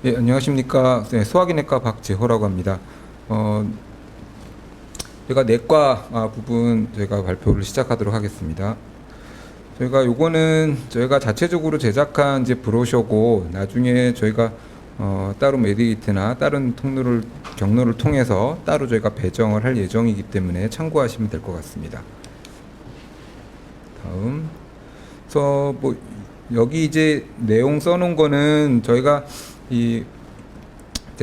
예, 안녕하십니까. 네, 소화기내과 박재호라고 합니다. 어, 제가 내과 부분 저희가 발표를 시작하도록 하겠습니다. 저희가 요거는 저희가 자체적으로 제작한 이제 브로셔고 나중에 저희가 따로 메디게이트나 다른 경로를 통해서 따로 저희가 배정을 할 예정이기 때문에 참고하시면 될 것 같습니다. 다음. 그래서 뭐 여기 이제 내용 써놓은 거는 저희가 이제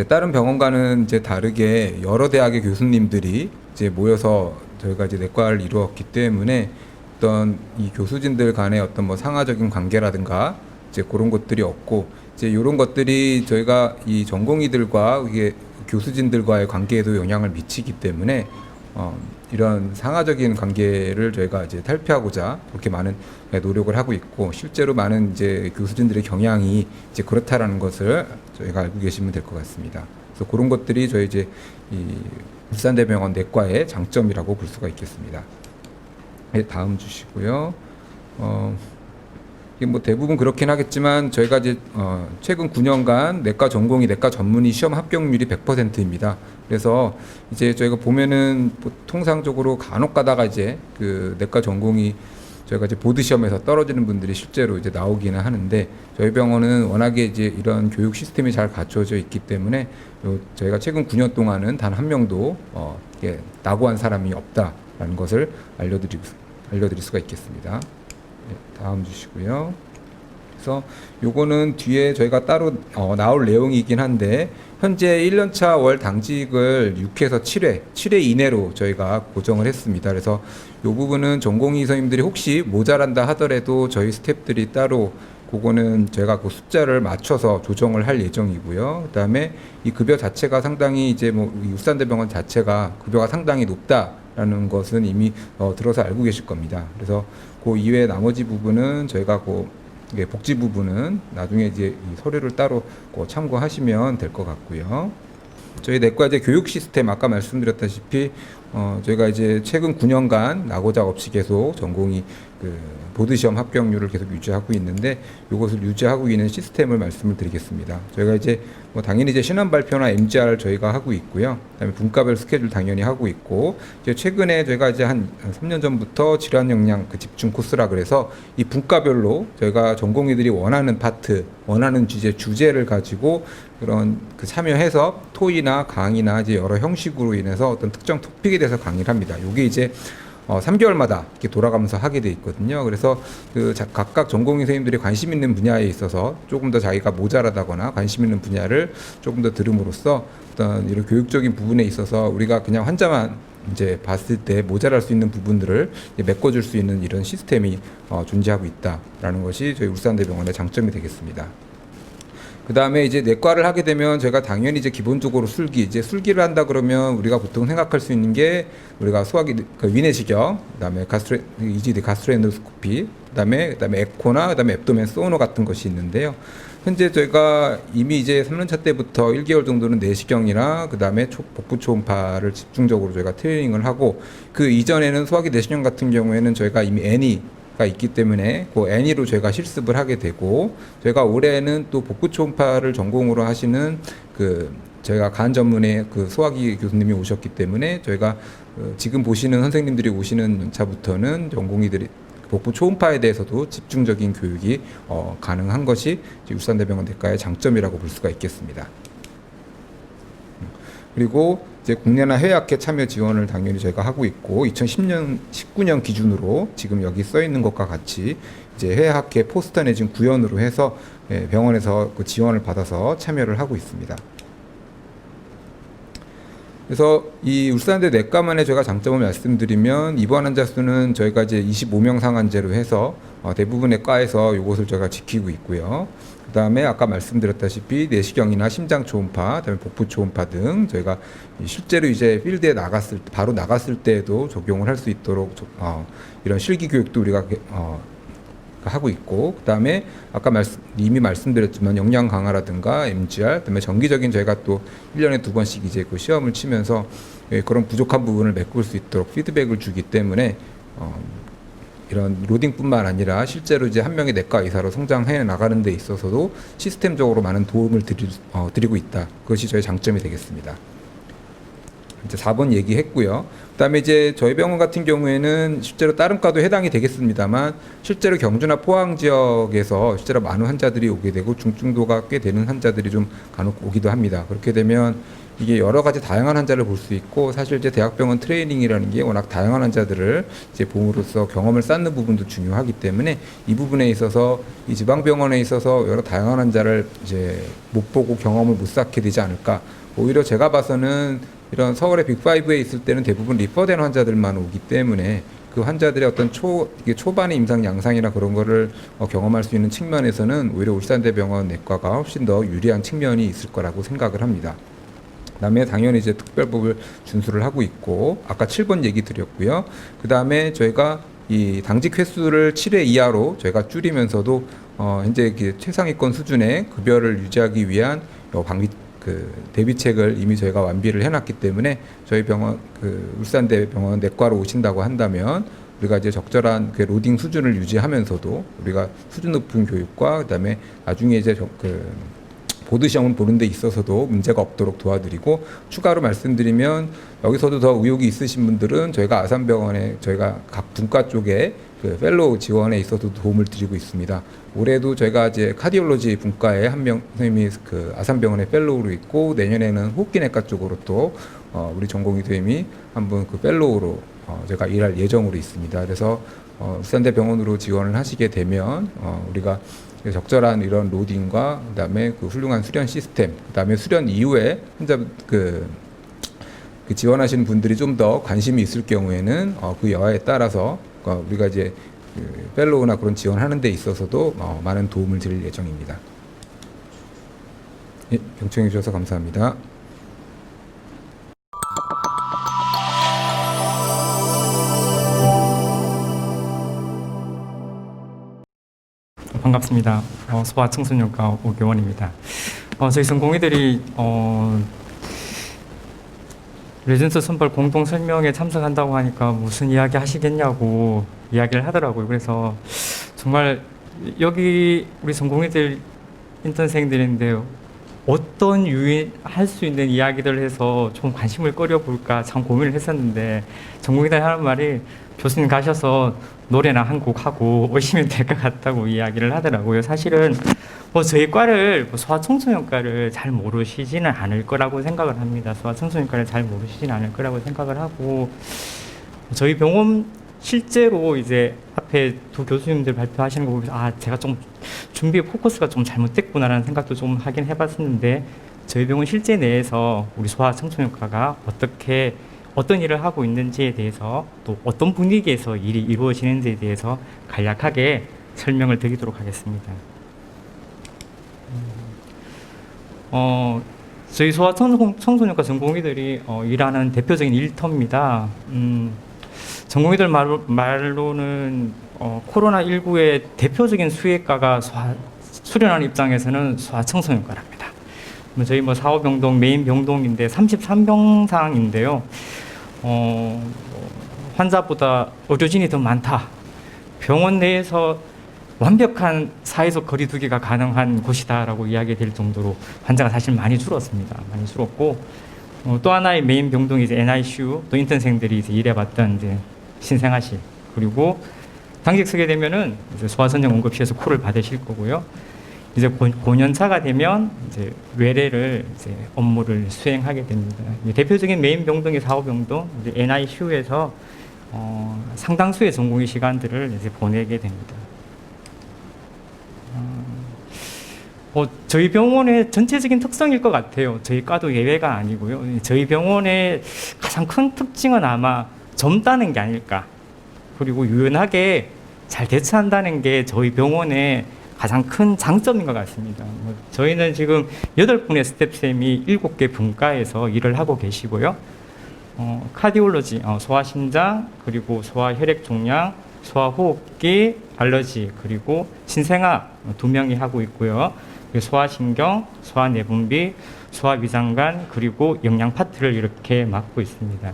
다른 병원과는 이제 다르게 여러 대학의 교수님들이 이제 모여서 저희가 이제 내과를 이루었기 때문에 어떤 이 교수진들 간의 어떤 뭐 상하적인 관계라든가 이제 그런 것들이 없고 이제 이런 것들이 저희가 이 전공의들과 이게 교수진들과의 관계에도 영향을 미치기 때문에 이런 상하적인 관계를 저희가 이제 탈피하고자 그렇게 많은 노력을 하고 있고 실제로 많은 이제 교수진들의 경향이 이제 그렇다라는 것을 저희가 알고 계시면 될 것 같습니다. 그래서 그런 것들이 저희 이제 이 울산대병원 내과의 장점이라고 볼 수가 있겠습니다. 네, 다음 주시고요. 이게 뭐 대부분 그렇긴 하겠지만 저희가 이제 최근 9년간 내과 전공의 내과 전문의 시험 합격률이 100%입니다. 그래서 이제 저희가 보면은 통상적으로 간혹 가다가 이제 그 내과 전공이 저희가 이제 보드 시험에서 떨어지는 분들이 실제로 이제 나오기는 하는데 저희 병원은 워낙에 이제 이런 교육 시스템이 잘 갖춰져 있기 때문에 저희가 최근 9년 동안은 단 한 명도 낙오한 사람이 없다라는 것을 알려드릴 수가 있겠습니다. 네, 다음 주시고요. 그래서 요거는 뒤에 저희가 따로 나올 내용이긴 한데 현재 1년차 월 당직을 6회에서 7회 이내로 저희가 고정을 했습니다. 그래서 요 부분은 전공의 선생님들이 혹시 모자란다 하더라도 저희 스태프들이 따로 그거는 저희가 그 숫자를 맞춰서 조정을 할 예정이고요. 그다음에 이 급여 자체가 상당히 이제 뭐 울산대병원 자체가 급여가 상당히 높다라는 것은 이미 들어서 알고 계실 겁니다. 그래서 그 이외의 나머지 부분은 저희가 복지 부분은 나중에 이제 이 서류를 따로 참고하시면 될 것 같고요. 저희 내과 이제 교육 시스템 아까 말씀드렸다시피 저희가 이제 최근 9년간 낙오작 없이 계속 전공이 그 보드 시험 합격률을 계속 유지하고 있는데 이것을 유지하고 있는 시스템을 말씀을 드리겠습니다. 저희가 이제 뭐 당연히 이제 신안 발표나 MGR 저희가 하고 있고요. 그다음에 분과별 스케줄 당연히 하고 있고 이제 최근에 저희가 이제 한 3년 전부터 질환 역량 그 집중 코스라 그래서 이 분과별로 저희가 전공의들이 원하는 파트, 원하는 주제를 가지고 그런 그 참여해서 토의나 강의나 이제 여러 형식으로 인해서 어떤 특정 토픽에 대해서 강의를 합니다. 요게 이제 3개월마다 이렇게 돌아가면서 하게 돼 있거든요. 그래서 그 각각 전공의 선생님들이 관심 있는 분야에 있어서 조금 더 자기가 모자라다거나 관심 있는 분야를 조금 더 들음으로써 어떤 이런 교육적인 부분에 있어서 우리가 그냥 환자만 이제 봤을 때 모자랄 수 있는 부분들을 메꿔줄 수 있는 이런 시스템이 존재하고 있다라는 것이 저희 울산대병원의 장점이 되겠습니다. 그 다음에 이제 내과를 하게 되면 저희가 당연히 이제 기본적으로 술기를 한다 그러면 우리가 보통 생각할 수 있는 게 우리가 소화기 위내시경, 그다음에 EGD 가스트로엔도스코피, 그다음에 에코나 그다음에 앱도멘 소노 같은 것이 있는데요. 현재 저희가 이미 이제 3년차 때부터 1개월 정도는 내시경이나 그다음에 복부 초음파를 집중적으로 저희가 트레이닝을 하고 그 이전에는 소화기 내시경 같은 경우에는 저희가 이미 가 있기 때문에 그 애니로 저희가 실습을 하게 되고 저희가 올해는 또 복부 초음파를 전공으로 하시는 저희가 간 전문의 그 소화기 교수님이 오셨기 때문에 저희가 지금 보시는 선생님들이 오시는 연차부터는 전공의들이 복부 초음파에 대해서도 집중적인 교육이 가능한 것이 울산대병원 내과의 장점이라고 볼 수가 있겠습니다. 그리고 이제 국내나 해외학회 참여 지원을 당연히 저희가 하고 있고 19년 기준으로 지금 여기 써 있는 것과 같이 이제 해외학회 포스터 내진 구연으로 해서 병원에서 그 지원을 받아서 참여를 하고 있습니다. 그래서 이 울산대 내과만의 제가 장점을 말씀드리면 입원 환자 수는 저희가 이제 25명 상한제로 해서 대부분의 과에서 이것을 저희가 지키고 있고요. 그 다음에 아까 말씀드렸다시피 내시경이나 심장 초음파, 그다음에 복부 초음파 등 저희가 실제로 이제 필드에 바로 나갔을 때에도 적용을 할 수 있도록 이런 실기 교육도 우리가 하고 있고, 그 다음에 아까 이미 말씀드렸지만 역량 강화라든가 MGR, 그다음에 정기적인 저희가 또 1년에 2번씩 이제 그 시험을 치면서 그런 부족한 부분을 메꿀 수 있도록 피드백을 주기 때문에 이런 로딩뿐만 아니라 실제로 이제 한 명의 내과 의사로 성장해 나가는 데 있어서도 시스템적으로 많은 도움을 드리고 있다. 그것이 저희 장점이 되겠습니다. 이제 4번 얘기했고요. 그다음에 이제 저희 병원 같은 경우에는 실제로 다른 과도 해당이 되겠습니다만 실제로 경주나 포항 지역에서 실제로 많은 환자들이 오게 되고 중증도가 꽤 되는 환자들이 좀 간혹 오기도 합니다. 그렇게 되면 이게 여러 가지 다양한 환자를 볼 수 있고 사실 이제 대학병원 트레이닝이라는 게 워낙 다양한 환자들을 이제 봄으로써 경험을 쌓는 부분도 중요하기 때문에 이 부분에 있어서 이 지방병원에 있어서 여러 다양한 환자를 이제 못 보고 경험을 못 쌓게 되지 않을까. 오히려 제가 봐서는 이런 서울의 빅5에 있을 때는 대부분 리퍼된 환자들만 오기 때문에 그 환자들의 어떤 이게 초반의 임상 양상이나 그런 거를 경험할 수 있는 측면에서는 오히려 울산대병원 내과가 훨씬 더 유리한 측면이 있을 거라고 생각을 합니다. 그다음에 당연히 이제 특별법을 준수를 하고 있고 아까 7번 얘기 드렸고요. 그다음에 저희가 이 당직 횟수를 7회 이하로 저희가 줄이면서도 현재 최상위권 수준의 급여를 유지하기 위한 대비책을 이미 저희가 완비를 해놨기 때문에 저희 병원 울산대병원 내과로 오신다고 한다면 우리가 이제 적절한 로딩 수준을 유지하면서도 우리가 수준 높은 교육과 그다음에 나중에 이제 보드 시험을 보는 데 있어서도 문제가 없도록 도와드리고 추가로 말씀드리면 여기서도 더 의혹이 있으신 분들은 저희가 아산병원에 저희가 각 분과 쪽에 펠로우 지원에 있어서 도움을 드리고 있습니다. 올해도 저희가 이제 카디올로지 분과에 한 명 선생님이 아산병원에 펠로우로 있고 내년에는 호흡기내과 쪽으로 또 우리 전공의 선생님이 한 분 펠로우로 제가 일할 예정으로 있습니다. 그래서 울산대병원으로 지원을 하시게 되면 우리가 적절한 이런 로딩과 그다음에 훌륭한 수련 시스템, 그다음에 수련 이후에 환자 지원하시는 분들이 좀 더 관심이 있을 경우에는 그 여하에 따라서 우리가 이제 펠로우나 그런 지원하는 데 있어서도 많은 도움을 드릴 예정입니다. 예, 경청해 주셔서 감사합니다. 반갑습니다. 소아청소년과 오교원입니다. 저희 전공의들이 레전스 선발 공동 설명에 참석한다고 하니까 무슨 이야기 하시겠냐고 이야기를 하더라고요. 그래서 정말 여기 우리 전공의들 인턴생들인데 어떤 할 수 있는 이야기들을 해서 좀 관심을 끌어볼까 참 고민을 했었는데 전공의들이 하는 말이 교수님 가셔서 노래나 한 곡 하고 오시면 될 것 같다고 이야기를 하더라고요. 사실은 저희 과를 소아청소년과를 잘 모르시지는 않을 거라고 생각을 합니다. 소아청소년과를 잘 모르시지는 않을 거라고 생각을 하고 저희 병원 실제로 이제 앞에 두 교수님들 발표하시는 거 보면서 제가 좀 준비 포커스가 좀 잘못됐구나라는 생각도 좀 하긴 해봤었는데 저희 병원 실제 내에서 우리 소아청소년과가 어떤 일을 하고 있는지에 대해서 또 어떤 분위기에서 일이 이루어지는지에 대해서 간략하게 설명을 드리도록 하겠습니다. 저희 소아청소년과 전공의들이 일하는 대표적인 일터입니다. 전공의들 말로는 코로나19의 대표적인 수혜과가 수련하는 입장에서는 소아청소년과랍니다. 저희 사호병동 메인 병동인데 33병상인데요. 환자보다 의료진이 더 많다. 병원 내에서 완벽한 사회적 거리두기가 가능한 곳이다라고 이야기될 정도로 환자가 사실 많이 줄었습니다. 많이 줄었고 또 하나의 메인 병동이 이제 NICU, 또 인턴생들이 이제 일해봤던 이제 신생아실, 그리고 당직 서게 되면은 이제 소아선정 응급실에서 콜을 받으실 거고요. 이제 고년차가 되면 이제 외래를 이제 업무를 수행하게 됩니다. 대표적인 메인 병동의 사호병동, 이제 NICU에서 상당수의 전공의 시간들을 이제 보내게 됩니다. 저희 병원의 전체적인 특성일 것 같아요. 저희 과도 예외가 아니고요. 저희 병원의 가장 큰 특징은 아마 젊다는 게 아닐까. 그리고 유연하게 잘 대처한다는 게 저희 병원의 가장 큰 장점인 것 같습니다. 저희는 지금 8분의 스태프쌤이 7개 분과에서 일을 하고 계시고요. 카디올로지, 소아심장, 그리고 소아혈액종양, 소아호흡기, 알러지, 그리고 신생아 2명이 하고 있고요. 소아신경, 소아내분비, 소아위장관, 그리고 영양 파트를 이렇게 맡고 있습니다.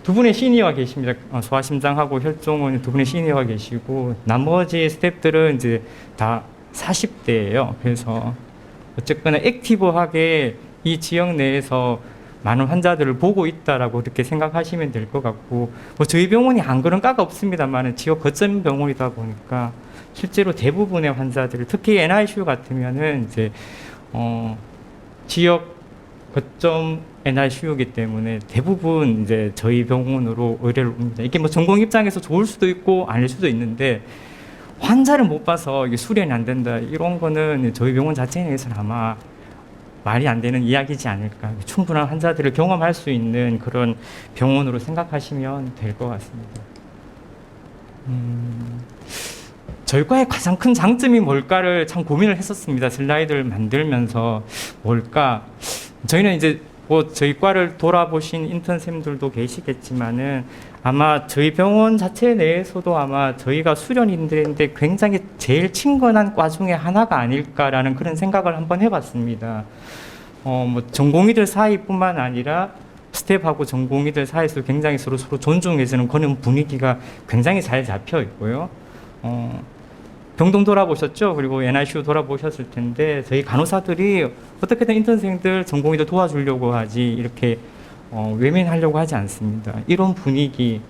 두 분의 시니어가 계십니다. 소아심장하고 혈종은 두 분의 시니어가 계시고 나머지 스태프들은 이제 다 40대예요. 그래서 어쨌거나 액티브하게 이 지역 내에서 많은 환자들을 보고 있다라고 그렇게 생각하시면 될 것 같고, 뭐 저희 병원이 안 그런 과가 없습니다만 지역 거점 병원이다 보니까 실제로 대부분의 환자들을, 특히 NICU 같으면은 이제 지역 거점 NICU이기 때문에 대부분 이제 저희 병원으로 의뢰를 옵니다. 이게 뭐 전공 입장에서 좋을 수도 있고 아닐 수도 있는데, 환자를 못 봐서 이게 수련이 안 된다 이런 거는 저희 병원 자체 내에서는 아마 말이 안 되는 이야기지 않을까. 충분한 환자들을 경험할 수 있는 그런 병원으로 생각하시면 될 것 같습니다. 저희 과의 가장 큰 장점이 뭘까를 참 고민을 했었습니다. 슬라이드를 만들면서 뭘까. 저희는 이제 뭐 저희 과를 돌아보신 인턴쌤들도 계시겠지만은 아마 저희 병원 자체 내에서도 아마 저희가 수련인들인데 굉장히 제일 친근한 과 중에 하나가 아닐까라는 그런 생각을 한번 해봤습니다. 뭐 전공의들 사이뿐만 아니라 스텝하고 전공의들 사이에서 굉장히 서로 존중해주는 그런 분위기가 굉장히 잘 잡혀 있고요. 병동 돌아보셨죠? 그리고 NICU 돌아보셨을 텐데 저희 간호사들이 어떻게든 인턴생들, 전공의들 도와주려고 하지 이렇게 외면하려고 하지 않습니다. 이런 분위기,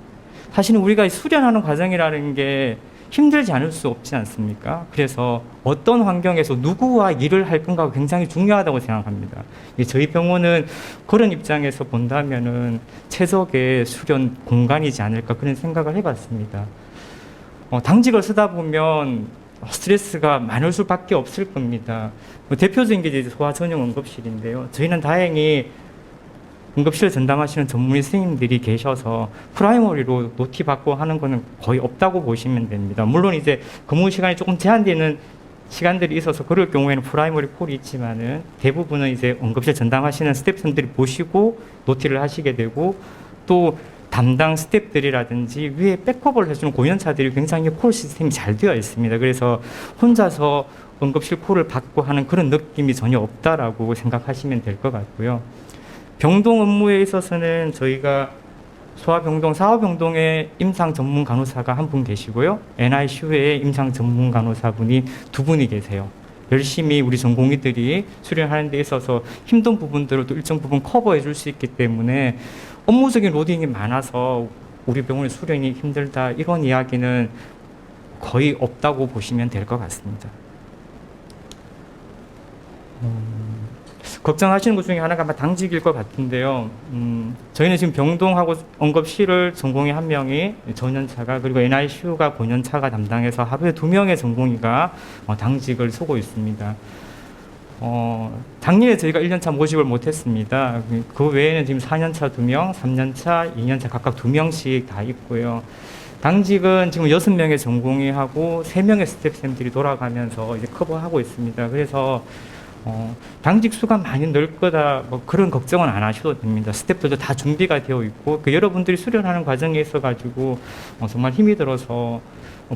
사실은 우리가 수련하는 과정이라는 게 힘들지 않을 수 없지 않습니까? 그래서 어떤 환경에서 누구와 일을 할 건가가 굉장히 중요하다고 생각합니다. 저희 병원은 그런 입장에서 본다면은 최적의 수련 공간이지 않을까 그런 생각을 해봤습니다. 당직을 쓰다 보면 스트레스가 많을 수밖에 없을 겁니다. 대표적인 게 이제 소아 전용 응급실인데요. 저희는 다행히 응급실 전담하시는 전문의 선생님들이 계셔서 프라이머리로 노티 받고 하는 거는 거의 없다고 보시면 됩니다. 물론 이제 근무 시간이 조금 제한되는 시간들이 있어서 그럴 경우에는 프라이머리 콜이 있지만은 대부분은 이제 응급실 전담하시는 스태프분들이 보시고 노티를 하시게 되고, 또 담당 스태프들이라든지 위에 백업을 해주는 공연차들이 굉장히 콜 시스템이 잘 되어 있습니다. 그래서 혼자서 응급실 콜을 받고 하는 그런 느낌이 전혀 없다라고 생각하시면 될 것 같고요. 병동 업무에 있어서는 저희가 소아병동, 사후병동에 임상 전문 간호사가 한 분 계시고요. NICU에 임상 전문 간호사분이 두 분이 계세요. 열심히 우리 전공의들이 수련하는 데 있어서 힘든 부분들을 또 일정 부분 커버해 줄 수 있기 때문에 업무적인 로딩이 많아서 우리 병원의 수련이 힘들다 이런 이야기는 거의 없다고 보시면 될 것 같습니다. 걱정하시는 것 중에 하나가 아마 당직일 것 같은데요. 저희는 지금 병동하고 응급실을 전공의 한 명이 전연차가, 그리고 NICU가 고년차가 담당해서 하루에 2명의 전공의가 당직을 서고 있습니다. 작년에 저희가 1년차 모집을 못했습니다. 그 외에는 지금 4년차 2명, 3년차, 2년차 각각 2명씩 다 있고요. 당직은 지금 6명의 전공의하고 3명의 스태프쌤들이 돌아가면서 이제 커버하고 있습니다. 그래서 당직 수가 많이 늘 거다 뭐 그런 걱정은 안 하셔도 됩니다. 스태프들도 다 준비가 되어 있고 여러분들이 수련하는 과정에 있어 가지고 정말 힘이 들어서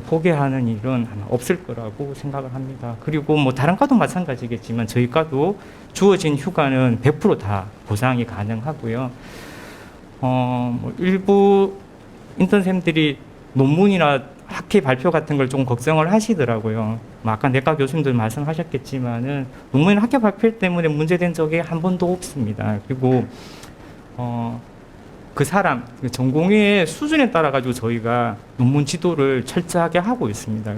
포기하는 일은 아마 없을 거라고 생각을 합니다. 그리고 뭐 다른 과도 마찬가지겠지만 저희 과도 주어진 휴가는 100% 다 보상이 가능하고요. 뭐 일부 인턴생들이 논문이나 학회 발표 같은 걸 좀 걱정을 하시더라고요. 뭐 아까 내과 교수님들 말씀하셨겠지만은 논문이나 학회 발표 때문에 문제된 적이 한 번도 없습니다. 그리고 그 사람 전공의 수준에 따라 가지고 저희가 논문 지도를 철저하게 하고 있습니다.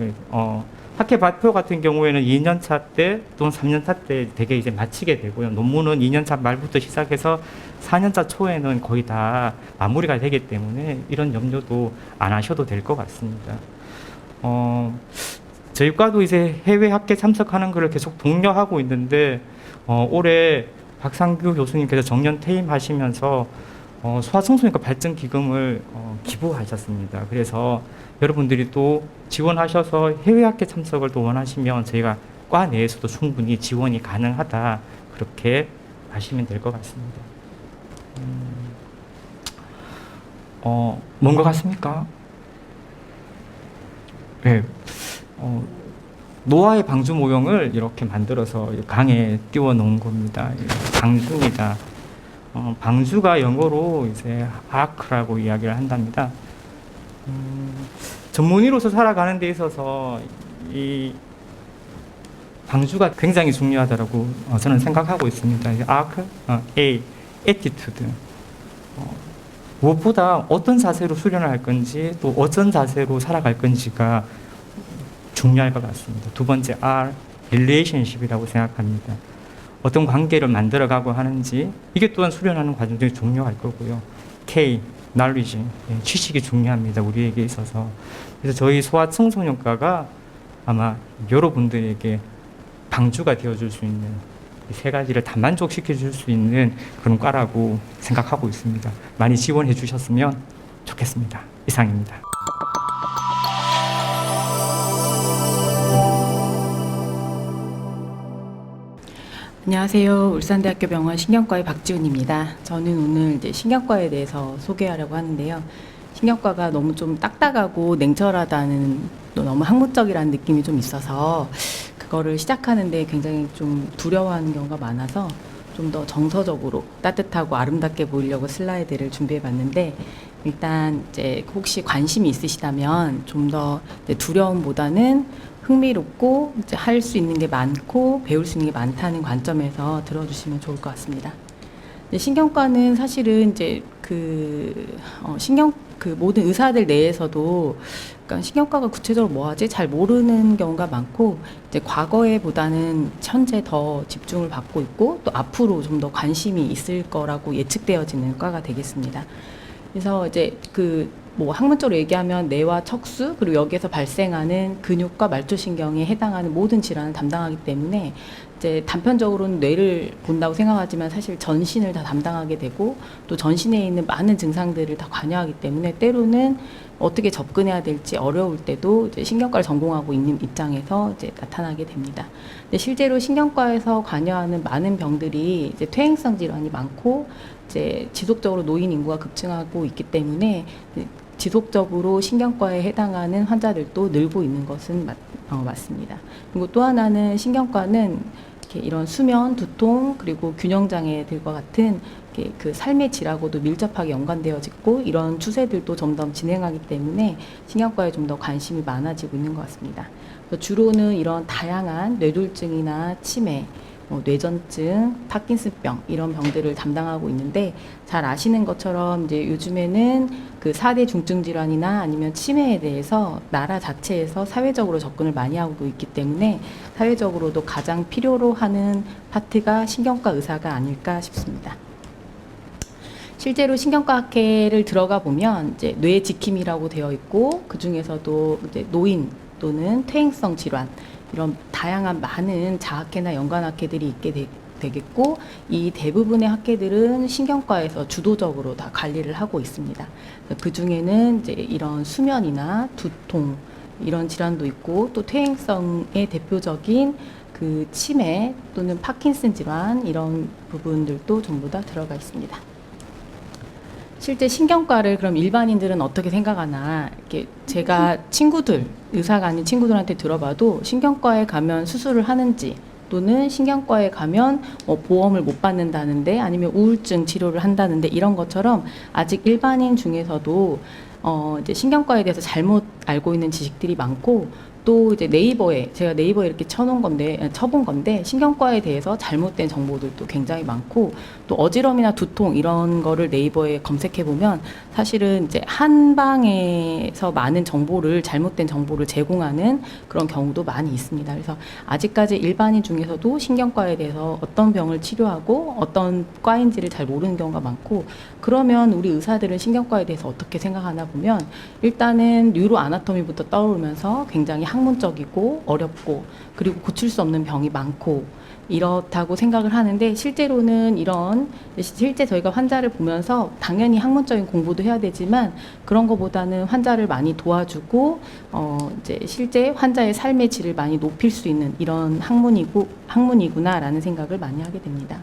학회 발표 같은 경우에는 2년차 때 또는 3년차 때 되게 이제 마치게 되고요. 논문은 2년차 말부터 시작해서 4년차 초에는 거의 다 마무리가 되기 때문에 이런 염려도 안 하셔도 될 것 같습니다. 저희 과도 이제 해외 학회 참석하는 것을 계속 독려하고 있는데 올해 박상규 교수님께서 정년 퇴임하시면서 소아청소년과 발전 기금을 기부하셨습니다. 그래서 여러분들이 또 지원하셔서 해외 학회 참석을 또 원하시면 저희가 과 내에서도 충분히 지원이 가능하다 그렇게 아시면 될 것 같습니다. 뭔 것 같습니까? 네. 노아의 방주 모형을 이렇게 만들어서 강에 띄워 놓은 겁니다. 방주입니다. 방주가 영어로 이제 arc라고 이야기를 한답니다. 전문의로서 살아가는 데 있어서 이 방주가 굉장히 중요하다고 저는 생각하고 있습니다. 이제 arc, A, attitude. 무엇보다 어떤 자세로 수련을 할 건지 또 어떤 자세로 살아갈 건지가 중요할 것 같습니다. 두 번째 R, relationship이라고 생각합니다. 어떤 관계를 만들어가고 하는지 이게 또한 수련하는 과정 중에 중요할 거고요. K, knowledge, 지식이 중요합니다. 우리에게 있어서. 그래서 저희 소아청소년과가 아마 여러분들에게 방주가 되어줄 수 있는 이 세 가지를 다 만족시켜 줄 수 있는 그런 과라고 생각하고 있습니다. 많이 지원해 주셨으면 좋겠습니다. 이상입니다. 안녕하세요. 울산대학교 병원 신경과의 박지훈입니다. 저는 오늘 이제 신경과에 대해서 소개하려고 하는데요. 신경과가 너무 좀 딱딱하고 냉철하다는, 또 너무 학문적이라는 느낌이 좀 있어서 그거를 시작하는데 굉장히 좀 두려워하는 경우가 많아서 좀 더 정서적으로 따뜻하고 아름답게 보이려고 슬라이드를 준비해 봤는데, 일단 이제 혹시 관심이 있으시다면 좀 더 두려움보다는 흥미롭고 이제 할 수 있는 게 많고 배울 수 있는 게 많다는 관점에서 들어주시면 좋을 것 같습니다. 신경과는 사실은 이제 모든 의사들 내에서도 그러니까 신경과가 구체적으로 뭐 하지 잘 모르는 경우가 많고, 이제 과거에보다는 현재 더 집중을 받고 있고 또 앞으로 좀 더 관심이 있을 거라고 예측되어지는 과가 되겠습니다. 그래서 이제 뭐 학문적으로 얘기하면 뇌와 척수 그리고 여기에서 발생하는 근육과 말초신경에 해당하는 모든 질환을 담당하기 때문에 이제 단편적으로는 뇌를 본다고 생각하지만 사실 전신을 다 담당하게 되고 또 전신에 있는 많은 증상들을 다 관여하기 때문에 때로는 어떻게 접근해야 될지 어려울 때도 이제 신경과를 전공하고 있는 입장에서 이제 나타나게 됩니다. 근데 실제로 신경과에서 관여하는 많은 병들이 이제 퇴행성 질환이 많고 이제 지속적으로 노인 인구가 급증하고 있기 때문에 지속적으로 신경과에 해당하는 환자들도 늘고 있는 것은 맞습니다. 그리고 또 하나는 신경과는 이런 수면, 두통, 그리고 균형장애들과 같은 그 삶의 질하고도 밀접하게 연관되어지고 이런 추세들도 점점 진행하기 때문에 신경과에 좀 더 관심이 많아지고 있는 것 같습니다. 주로는 이런 다양한 뇌졸중이나 치매, 뇌전증, 파킨슨병 이런 병들을 담당하고 있는데, 잘 아시는 것처럼 이제 요즘에는 그 4대 중증 질환이나 아니면 치매에 대해서 나라 자체에서 사회적으로 접근을 많이 하고 있기 때문에 사회적으로도 가장 필요로 하는 파트가 신경과 의사가 아닐까 싶습니다. 실제로 신경과 학회를 들어가 보면 이제 뇌 지킴이라고 되어 있고 그 중에서도 이제 노인 또는 퇴행성 질환 이런 다양한 많은 자학회나 연관학회들이 있게 되겠고, 이 대부분의 학회들은 신경과에서 주도적으로 다 관리를 하고 있습니다. 그 중에는 이제 이런 수면이나 두통 이런 질환도 있고 또 퇴행성의 대표적인 그 치매 또는 파킨슨 질환 이런 부분들도 전부 다 들어가 있습니다. 실제 신경과를 그럼 일반인들은 어떻게 생각하나, 이렇게 제가 의사가 아닌 친구들한테 들어봐도 신경과에 가면 수술을 하는지 또는 신경과에 가면 보험을 못 받는다는데 아니면 우울증 치료를 한다는데 이런 것처럼 아직 일반인 중에서도 이제 신경과에 대해서 잘못 알고 있는 지식들이 많고, 또 이제 제가 네이버에 이렇게 쳐본 건데 신경과에 대해서 잘못된 정보들도 굉장히 많고, 또 어지럼이나 두통 이런 거를 네이버에 검색해 보면 사실은 이제 한방에서 많은 잘못된 정보를 제공하는 그런 경우도 많이 있습니다. 그래서 아직까지 일반인 중에서도 신경과에 대해서 어떤 병을 치료하고 어떤 과인지를 잘 모르는 경우가 많고, 그러면 우리 의사들은 신경과에 대해서 어떻게 생각하나 보면 일단은 뉴로 아나토미부터 떠오르면서 굉장히 학문적이고 어렵고 그리고 고칠 수 없는 병이 많고 이렇다고 생각을 하는데, 실제로는 실제 저희가 환자를 보면서 당연히 학문적인 공부도 해야 되지만 그런 것보다는 환자를 많이 도와주고 이제 실제 환자의 삶의 질을 많이 높일 수 있는 이런 학문이구나라는 생각을 많이 하게 됩니다.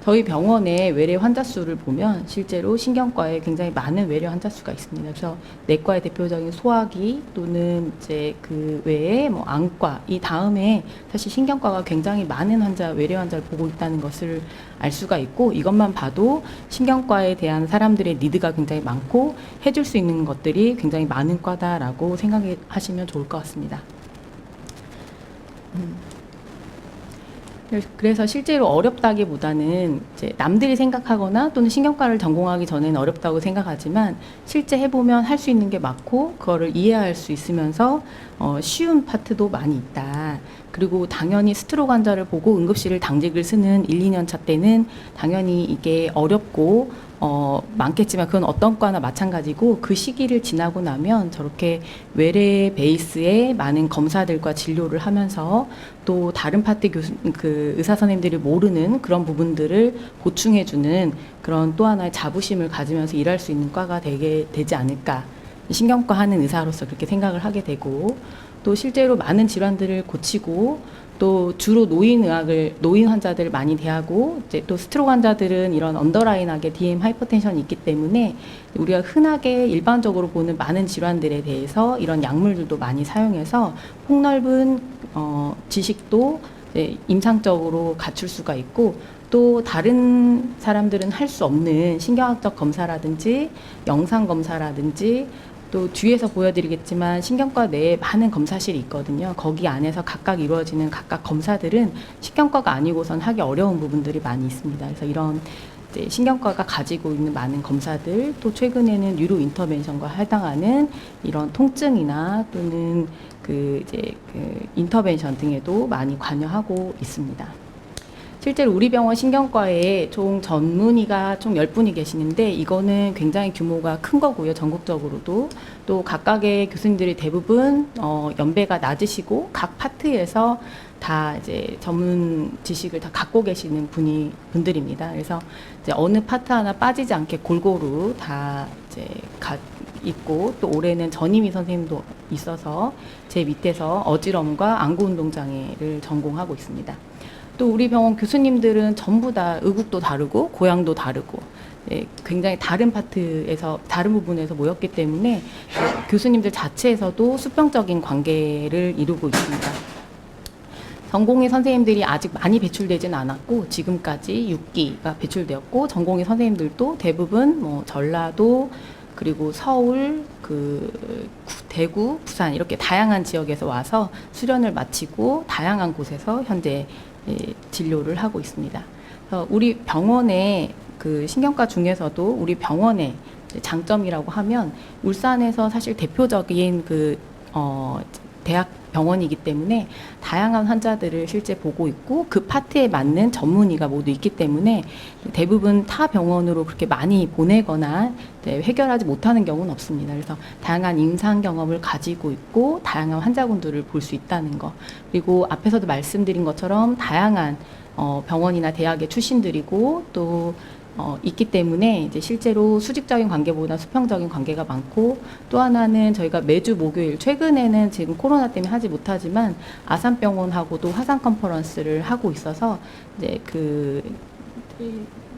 저희 병원의 외래 환자 수를 보면 실제로 신경과에 굉장히 많은 외래 환자 수가 있습니다. 그래서 내과의 대표적인 소화기 또는 이제 그 외에 뭐 안과 이 다음에 사실 신경과가 굉장히 많은 외래 환자를 보고 있다는 것을 알 수가 있고, 이것만 봐도 신경과에 대한 사람들의 니드가 굉장히 많고 해줄 수 있는 것들이 굉장히 많은 과다라고 생각하시면 좋을 것 같습니다. 그래서 실제로 어렵다기보다는 이제 남들이 생각하거나 또는 신경과를 전공하기 전에는 어렵다고 생각하지만 실제 해보면 할 수 있는 게 많고 그거를 이해할 수 있으면서 쉬운 파트도 많이 있다. 그리고 당연히 스트로크 환자를 보고 응급실을 당직을 쓰는 1, 2년 차 때는 당연히 이게 어렵고 많겠지만 그건 어떤 과나 마찬가지고, 그 시기를 지나고 나면 저렇게 외래 베이스의 많은 검사들과 진료를 하면서 또 다른 파트 의사 선생님들이 모르는 그런 부분들을 보충해주는 그런 또 하나의 자부심을 가지면서 일할 수 있는 과가 되지 않을까, 신경과 하는 의사로서 그렇게 생각을 하게 되고, 또 실제로 많은 질환들을 고치고 또 주로 노인 환자들을 많이 대하고, 이제 또 스트로크 환자들은 이런 언더라인하게 DM 하이퍼텐션이 있기 때문에 우리가 흔하게 일반적으로 보는 많은 질환들에 대해서 이런 약물들도 많이 사용해서 폭넓은 지식도 임상적으로 갖출 수가 있고, 또 다른 사람들은 할 수 없는 신경학적 검사라든지 영상 검사라든지, 또 뒤에서 보여드리겠지만 신경과 내에 많은 검사실이 있거든요. 거기 안에서 각각 이루어지는 각각 검사들은 신경과가 아니고선 하기 어려운 부분들이 많이 있습니다. 그래서 이런 이제 신경과가 가지고 있는 많은 검사들, 또 최근에는 뉴로 인터벤션과 해당하는 이런 통증이나 또는 그 인터벤션 등에도 많이 관여하고 있습니다. 실제로 우리 병원 신경과에 총 전문의가 총 10분이 계시는데 이거는 굉장히 규모가 큰 거고요. 전국적으로도. 또 각각의 교수님들이 대부분 연배가 낮으시고 각 파트에서 다 이제 전문 지식을 다 갖고 계시는 분들입니다. 그래서 이제 어느 파트 하나 빠지지 않게 골고루 다 이제 있고, 또 올해는 전임의 선생님도 있어서 제 밑에서 어지럼과 안구 운동 장애를 전공하고 있습니다. 또 우리 병원 교수님들은 전부 다 의국도 다르고 고향도 다르고 굉장히 다른 파트에서 다른 부분에서 모였기 때문에 교수님들 자체에서도 수평적인 관계를 이루고 있습니다. 전공의 선생님들이 아직 많이 배출되지는 않았고 지금까지 6기가 배출되었고, 전공의 선생님들도 대부분 뭐 전라도 그리고 서울, 대구, 부산 이렇게 다양한 지역에서 와서 수련을 마치고 다양한 곳에서 현재 진료를 하고 있습니다. 우리 병원의 그 신경과 중에서도 우리 병원의 장점이라고 하면 울산에서 사실 대표적인 대학 병원이기 때문에 다양한 환자들을 실제 보고 있고 그 파트에 맞는 전문의가 모두 있기 때문에 대부분 타 병원으로 그렇게 많이 보내거나 해결하지 못하는 경우는 없습니다. 그래서 다양한 임상 경험을 가지고 있고 다양한 환자군들을 볼 수 있다는 거, 그리고 앞에서도 말씀드린 것처럼 다양한 병원이나 대학의 출신들이고 또 있기 때문에 이제 실제로 수직적인 관계보다 수평적인 관계가 많고, 또 하나는 저희가 매주 목요일, 최근에는 지금 코로나 때문에 하지 못하지만 아산병원하고도 화상 컨퍼런스를 하고 있어서 이제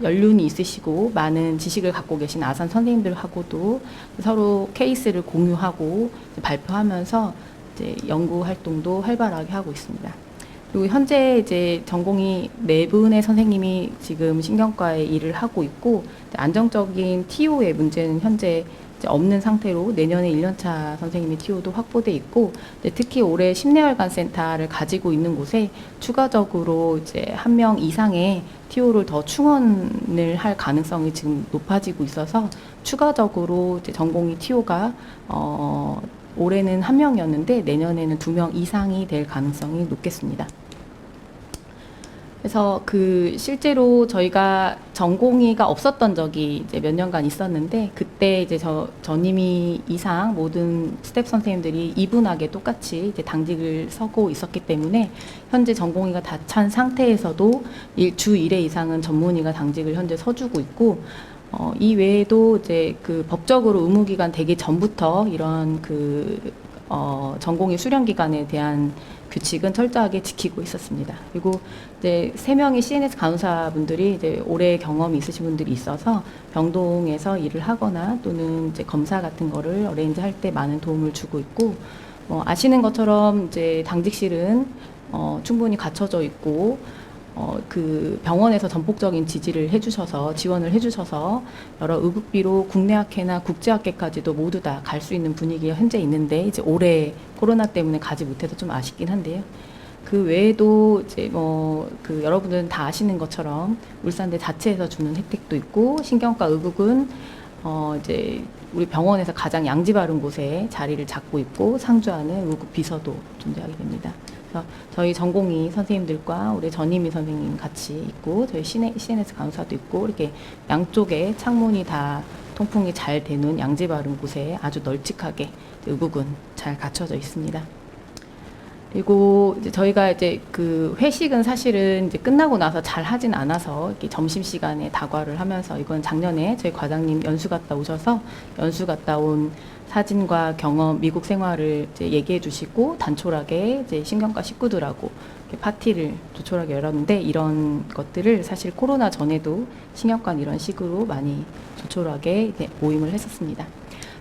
연륜이 있으시고 많은 지식을 갖고 계신 아산 선생님들하고도 서로 케이스를 공유하고 발표하면서 이제 연구 활동도 활발하게 하고 있습니다. 그리고 현재 이제 전공이 4분의 선생님이 지금 신경과에 일을 하고 있고, 안정적인 TO의 문제는 현재 이제 없는 상태로 내년에 1년차 선생님의 TO도 확보돼 있고, 특히 올해 심내혈관 센터를 가지고 있는 곳에 추가적으로 이제 1명 이상의 TO를 더 충원을 할 가능성이 지금 높아지고 있어서 추가적으로 이제 전공의 TO가 올해는 1명이었는데 내년에는 2명 이상이 될 가능성이 높겠습니다. 그래서 실제로 저희가 전공의가 없었던 적이 이제 몇 년간 있었는데, 그때 이제 전임의 이상 모든 스텝 선생님들이 이분하게 똑같이 이제 당직을 서고 있었기 때문에 현재 전공의가 다 찬 상태에서도 주 1회 이상은 전문의가 당직을 현재 서주고 있고, 이 외에도 이제 법적으로 의무기간 되기 전부터 이런 전공의 수련 기간에 대한 규칙은 철저하게 지키고 있었습니다. 그리고 이제 3명의 CNS 간호사분들이 이제 오래 경험이 있으신 분들이 있어서 병동에서 일을 하거나 또는 이제 검사 같은 거를 어레인지 할 때 많은 도움을 주고 있고, 아시는 것처럼 이제 당직실은 충분히 갖춰져 있고, 그 병원에서 전폭적인 지지를 해주셔서 지원을 해주셔서 여러 의국비로 국내학회나 국제학회까지도 모두 다 갈 수 있는 분위기가 현재 있는데, 이제 올해 코로나 때문에 가지 못해서 좀 아쉽긴 한데요. 그 외에도 이제 그 여러분들은 다 아시는 것처럼 울산대 자체에서 주는 혜택도 있고, 신경과 의국은 이제 우리 병원에서 가장 양지 바른 곳에 자리를 잡고 있고 상주하는 의국 비서도 존재하게 됩니다. 그래서 저희 전공의 선생님들과 우리 전임의 선생님 같이 있고, 저희 CNS 간호사도 있고, 이렇게 양쪽에 창문이 다 통풍이 잘 되는 양지 바른 곳에 아주 널찍하게 의국은 잘 갖춰져 있습니다. 그리고 이제 저희가 이제 그 회식은 사실은 이제 끝나고 나서 잘 하진 않아서 이렇게 점심 시간에 다과를 하면서, 이건 작년에 저희 과장님 연수 갔다 오셔서 연수 갔다 온 사진과 경험, 미국 생활을 이제 얘기해 주시고 단촐하게 이제 신경과 식구들하고 이렇게 파티를 조촐하게 열었는데, 이런 것들을 사실 코로나 전에도 신경과는 이런 식으로 많이 조촐하게 이제 모임을 했었습니다.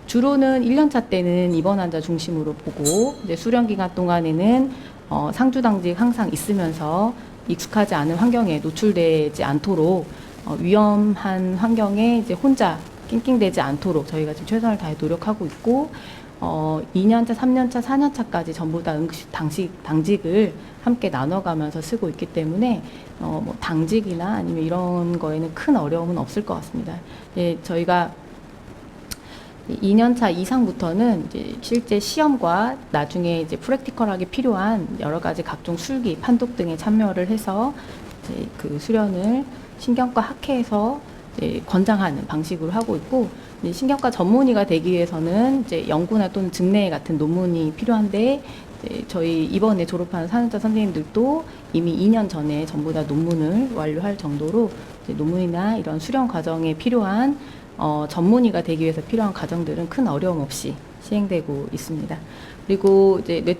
주로는 1년차 때는 입원 환자 중심으로 보고, 이제 수련 기간 동안에는 상주당직 항상 있으면서 익숙하지 않은 환경에 노출되지 않도록 위험한 환경에 이제 혼자 낑낑대지 않도록 저희가 지금 최선을 다해 노력하고 있고, 2년차, 3년차, 4년차까지 전부 다 당직을 함께 나눠가면서 쓰고 있기 때문에 뭐 당직이나 아니면 이런 거에는 큰 어려움은 없을 것 같습니다. 예, 저희가 2년차 이상부터는 이제 실제 시험과 나중에 이제 프랙티컬하게 필요한 여러 가지 각종 술기, 판독 등에 참여를 해서 이제 그 수련을 신경과 학회에서 이제 권장하는 방식으로 하고 있고, 이제 신경과 전문의가 되기 위해서는 이제 연구나 또는 증례 같은 논문이 필요한데, 이제 저희 이번에 졸업한 4년차 선생님들도 이미 2년 전에 전부 다 논문을 완료할 정도로 이제 논문이나 이런 수련 과정에 필요한 전문의가 되기 위해서 필요한 과정들은 큰 어려움 없이 시행되고 있습니다. 그리고 이제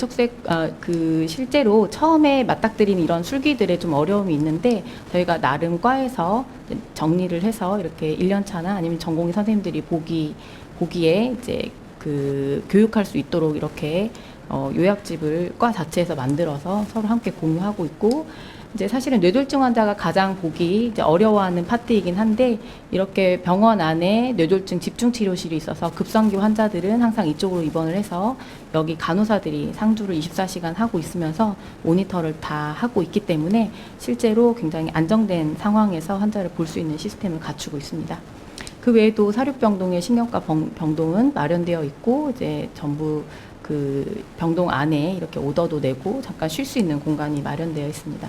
실제로 처음에 맞닥뜨린 이런 술기들에 좀 어려움이 있는데, 저희가 나름 과에서 정리를 해서 이렇게 1년차나 아니면 전공의 선생님들이 보기에 이제 그 교육할 수 있도록 이렇게 요약집을 과 자체에서 만들어서 서로 함께 공유하고 있고, 이제 사실은 뇌졸중 환자가 가장 보기 이제 어려워하는 파트이긴 한데, 이렇게 병원 안에 뇌졸중 집중치료실이 있어서 급성기 환자들은 항상 이쪽으로 입원을 해서 여기 간호사들이 상주를 24시간 하고 있으면서 모니터를 다 하고 있기 때문에 실제로 굉장히 안정된 상황에서 환자를 볼 수 있는 시스템을 갖추고 있습니다. 그 외에도 사륙병동의 신경과 병동은 마련되어 있고, 이제 전부 그 병동 안에 이렇게 오더도 내고 잠깐 쉴 수 있는 공간이 마련되어 있습니다.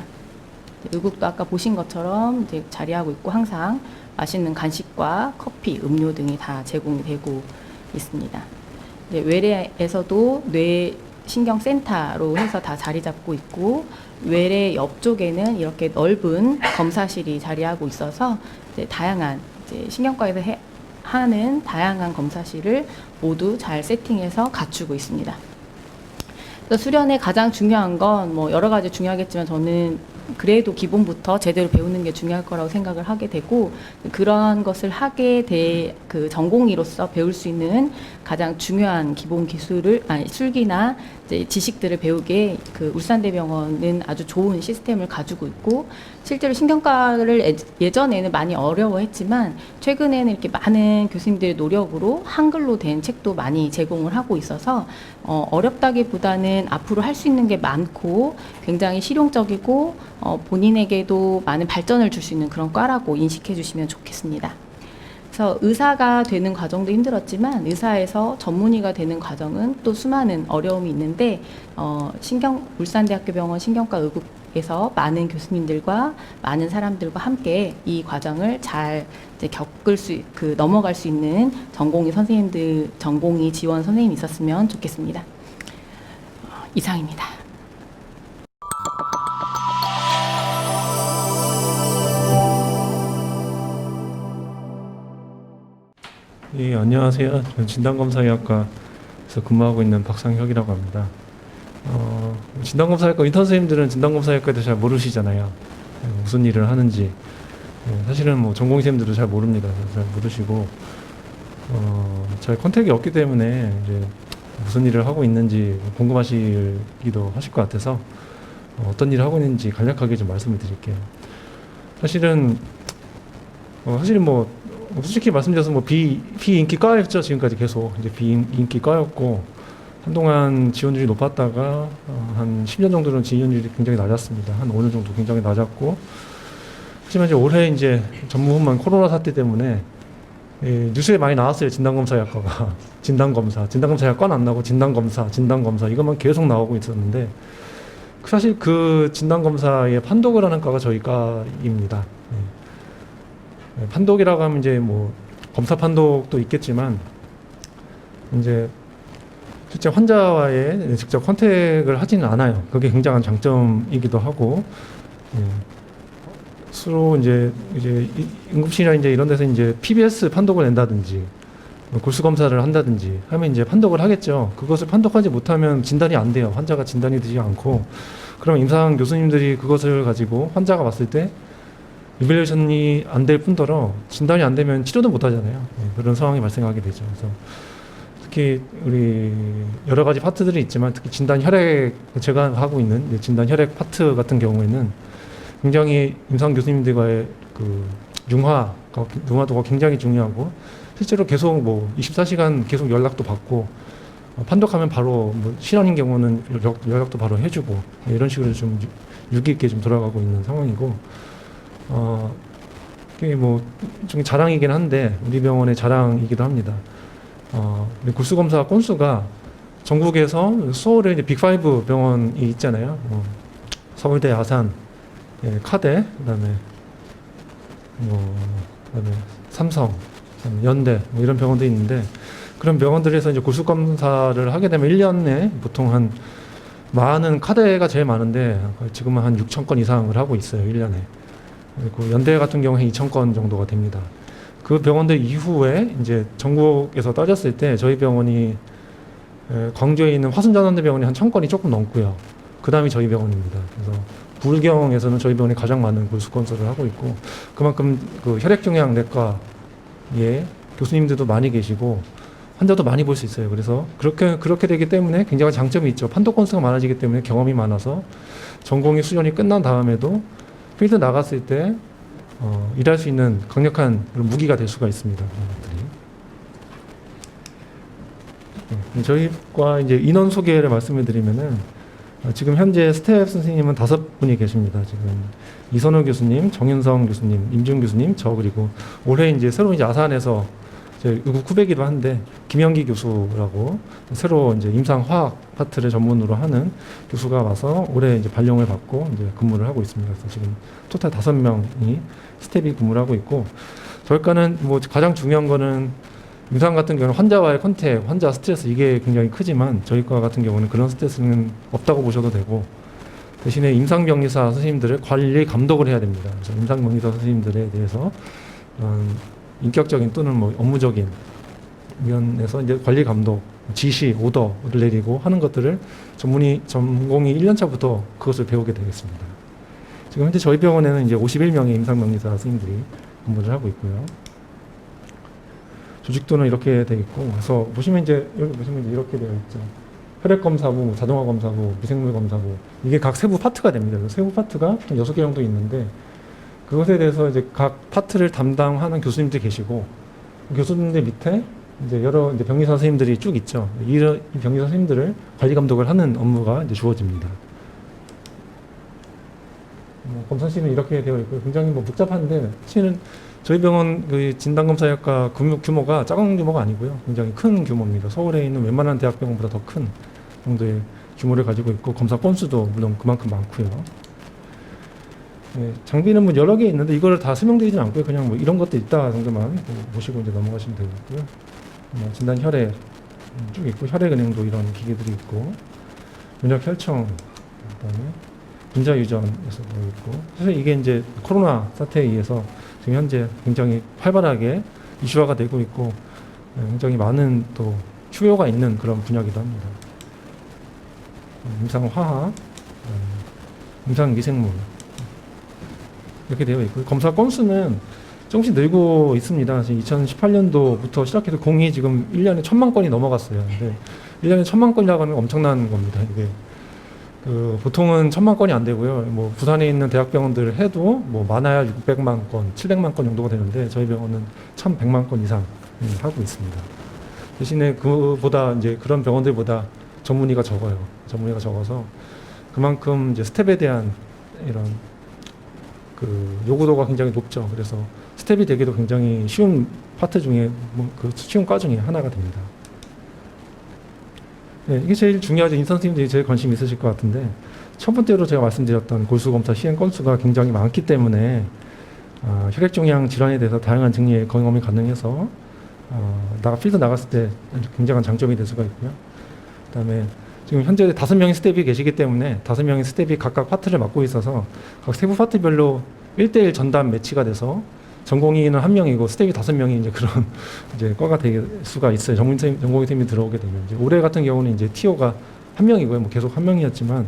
의국도 아까 보신 것처럼 이제 자리하고 있고, 항상 맛있는 간식과 커피, 음료 등이 다 제공이 되고 있습니다. 이제 외래에서도 뇌신경센터로 해서 다 자리 잡고 있고, 외래 옆쪽에는 이렇게 넓은 검사실이 자리하고 있어서 이제 다양한 이제 신경과에서 하는 다양한 검사실을 모두 잘 세팅해서 갖추고 있습니다. 그래서 수련의 가장 중요한 건 뭐 여러 가지 중요하겠지만, 저는 그래도 기본부터 제대로 배우는 게 중요할 거라고 생각을 하게 되고, 그러한 것을 하게 될 그 전공의로서 배울 수 있는 가장 중요한 기본 기술을, 술기나 이제 지식들을 배우게 그 울산대병원은 아주 좋은 시스템을 가지고 있고, 실제로 신경과를 예전에는 많이 어려워했지만 최근에는 이렇게 많은 교수님들의 노력으로 한글로 된 책도 많이 제공을 하고 있어서 어렵다기보다는 앞으로 할 수 있는 게 많고 굉장히 실용적이고 본인에게도 많은 발전을 줄 수 있는 그런 과라고 인식해 주시면 좋겠습니다. 그래서 의사가 되는 과정도 힘들었지만 의사에서 전문의가 되는 과정은 또 수많은 어려움이 있는데, 울산대학교병원 신경과 의국에서 많은 교수님들과 많은 사람들과 함께 이 과정을 잘 이제 넘어갈 수 있는 전공의 지원 선생님이 있었으면 좋겠습니다. 이상입니다. 예, 안녕하세요. 저는 진단검사의학과 그래서 근무하고 있는 박상혁이라고 합니다. 진단검사학과 인턴 선생님들은 진단검사학과에 대해서 잘 모르시잖아요. 무슨 일을 하는지. 사실은 뭐 전공생들도 잘 모릅니다. 잘 모르시고 잘 컨택이 없기 때문에 이제 무슨 일을 하고 있는지 궁금하시기도 하실 것 같아서 어떤 일을 하고 있는지 간략하게 좀 말씀을 드릴게요. 사실은 뭐 솔직히 말씀드려서 뭐 비인기과였죠. 지금까지 계속 이제 비인기과였고 한동안 지원율이 높았다가 한 10년 정도는 지원율이 굉장히 낮았습니다. 한 5년 정도 굉장히 낮았고 하지만 이제 올해 이제 전무후무한 코로나 사태 때문에 뉴스에 많이 나왔어요. 진단검사학과가 진단검사학과는 안 나오고 진단검사 이것만 계속 나오고 있었는데 사실 그 진단검사의 판독을 하는 과가 저희 과입니다. 판독이라고 하면 이제 뭐 검사 판독도 있겠지만 이제 실제 환자와의 직접 컨택을 하지는 않아요. 그게 굉장한 장점이기도 하고 서로 이제 응급실이나 이제 이런 데서 이제 PBS 판독을 낸다든지 골수 검사를 한다든지 하면 이제 판독을 하겠죠. 그것을 판독하지 못하면 진단이 안 돼요. 환자가 진단이 되지 않고 그럼 임상 교수님들이 그것을 가지고 환자가 왔을 때 이밸리에이션이 안 될 뿐더러 진단이 안 되면 치료도 못 하잖아요. 그런 상황이 발생하게 되죠. 그래서 특히 우리 여러 가지 파트들이 있지만 특히 진단 혈액 제가 하고 있는 진단 혈액 파트 같은 경우에는 굉장히 임상 교수님들과의 그 융화도가 굉장히 중요하고 실제로 계속 뭐 24시간 계속 연락도 받고 판독하면 바로 뭐 실환인 경우는 연락도 바로 해주고 이런 식으로 좀 유기 있게 좀 돌아가고 있는 상황이고 그게 뭐 좀 자랑이긴 한데 우리 병원의 자랑이기도 합니다. 골수 검사 건수가 전국에서 서울에 이제 빅5 병원이 있잖아요. 서울대, 아산, 카대, 그다음에 삼성, 연대 뭐 이런 병원도 있는데 그런 병원들에서 이제 골수 검사를 하게 되면 1년에 보통 한 많은 카대가 제일 많은데 지금은 한 6천 건 이상을 하고 있어요. 1년에. 그리고 연대 같은 경우에 2천 건 정도가 됩니다. 그 병원들 이후에 이제 전국에서 따졌을 때 저희 병원이 광주에 있는 화순전원대 병원이 한 1,000건이 조금 넘고요. 그 다음이 저희 병원입니다. 그래서 부울경에서는 저희 병원이 가장 많은 골수 건설을 하고 있고 그만큼 그 혈액종양 내과에 교수님들도 많이 계시고 환자도 많이 볼 수 있어요. 그래서 그렇게 되기 때문에 굉장히 장점이 있죠. 판독 건수가 많아지기 때문에 경험이 많아서 전공의 수련이 끝난 다음에도 필드 나갔을 때 일할 수 있는 강력한 그런 무기가 될 수가 있습니다. 저희과 이제 인원 소개를 말씀을 드리면은 지금 현재 스텝 선생님은 5분이 계십니다. 지금 이선호 교수님, 정윤성 교수님, 임준 교수님, 저 그리고 올해 이제 새로 이제 아산에서 제 후배기도 한데 김영기 교수라고 새로 이제 임상화학 파트를 전문으로 하는 교수가 와서 올해 이제 발령을 받고 이제 근무를 하고 있습니다. 그래서 지금 토탈 5명이 스텝이 근무를 하고 있고 저희과는 뭐 가장 중요한 거는 임상 같은 경우는 환자와의 컨택, 환자 스트레스 이게 굉장히 크지만 저희과 같은 경우는 그런 스트레스는 없다고 보셔도 되고 대신에 임상병리사 선생님들을 관리 감독을 해야 됩니다. 그래서 임상병리사 선생님들에 대해서 인격적인 또는 뭐 업무적인 면에서 이제 관리 감독, 지시, 오더를 내리고 하는 것들을 전공이 1년차부터 그것을 배우게 되겠습니다. 지금 현재 저희 병원에는 이제 51명의 임상병리사 선생님들이 근무를 하고 있고요. 조직도는 이렇게 되어 있고, 그래서 보시면 이제 여기 보시면 이제 이렇게 되어 있죠. 혈액검사부, 자동화검사부, 미생물검사부 이게 각 세부 파트가 됩니다. 세부 파트가 한 6개 정도 있는데 그것에 대해서 이제 각 파트를 담당하는 교수님들이 계시고 교수님들 밑에 이제 여러 이제 병리사 선생님들이 쭉 있죠. 이 병리사 선생님들을 관리 감독을 하는 업무가 이제 주어집니다. 검사실은 이렇게 되어 있고 굉장히 뭐 복잡한데 사실은 저희 병원 그 진단검사학과 규모가 작은 규모가 아니고요. 굉장히 큰 규모입니다. 서울에 있는 웬만한 대학병원보다 더 큰 정도의 규모를 가지고 있고 검사 건수도 물론 그만큼 많고요. 네, 장비는 뭐 여러 개 있는데 이거를 다 설명드리진 않고요. 그냥 뭐 이런 것도 있다 정도만 보시고 이제 넘어가시면 되겠고요. 진단 혈액 쭉 있고 혈액은행도 이런 기계들이 있고 면역 혈청 그다음에 분자 유전에서 있고 사실 이게 이제 코로나 사태에 의해서 지금 현재 굉장히 활발하게 이슈화가 되고 있고 굉장히 많은 또 휴요가 있는 그런 분야이기도 합니다. 임상화학, 임상미생물 이렇게 되어 있고 검사 건수는 조금씩 늘고 있습니다. 2018년도부터 시작해서 공이 지금 1년에 1,000만 건이 넘어갔어요. 근데 1년에 1,000만 건이라고 하면 엄청난 겁니다. 이게 보통은 1,000만 건이 안 되고요. 뭐 부산에 있는 대학병원들 해도 뭐 많아야 600만 건, 700만 건 정도가 되는데 저희 병원은 1,100만 건 이상 하고 있습니다. 대신에 그보다 이제 그런 병원들보다 전문의가 적어요. 전문의가 적어서 그만큼 이제 스텝에 대한 이런 요구도가 굉장히 높죠. 그래서 스텝이 되기도 굉장히 쉬운 파트 중에 쉬운 과 중에 하나가 됩니다. 네, 이게 제일 중요하죠. 인턴 선생님들이 제일 관심 있으실 것 같은데 첫 번째로 제가 말씀드렸던 골수검사 시행 건수가 굉장히 많기 때문에 혈액종양 질환에 대해서 다양한 증리의 경험이 가능해서 필드 나갔을 때 굉장한 장점이 될 수가 있고요. 그다음에 지금 현재 5명의 스텝이 계시기 때문에 5명의 스텝이 각각 파트를 맡고 있어서 각 세부 파트별로 1대1 전담 매치가 돼서 전공의는 1명이고 스텝이 5명이 이제 그런 이제 과가 될 수가 있어요. 전공의팀이 들어오게 되면 이제 올해 같은 경우는 이제 TO가 1명이고요. 뭐 계속 1명이었지만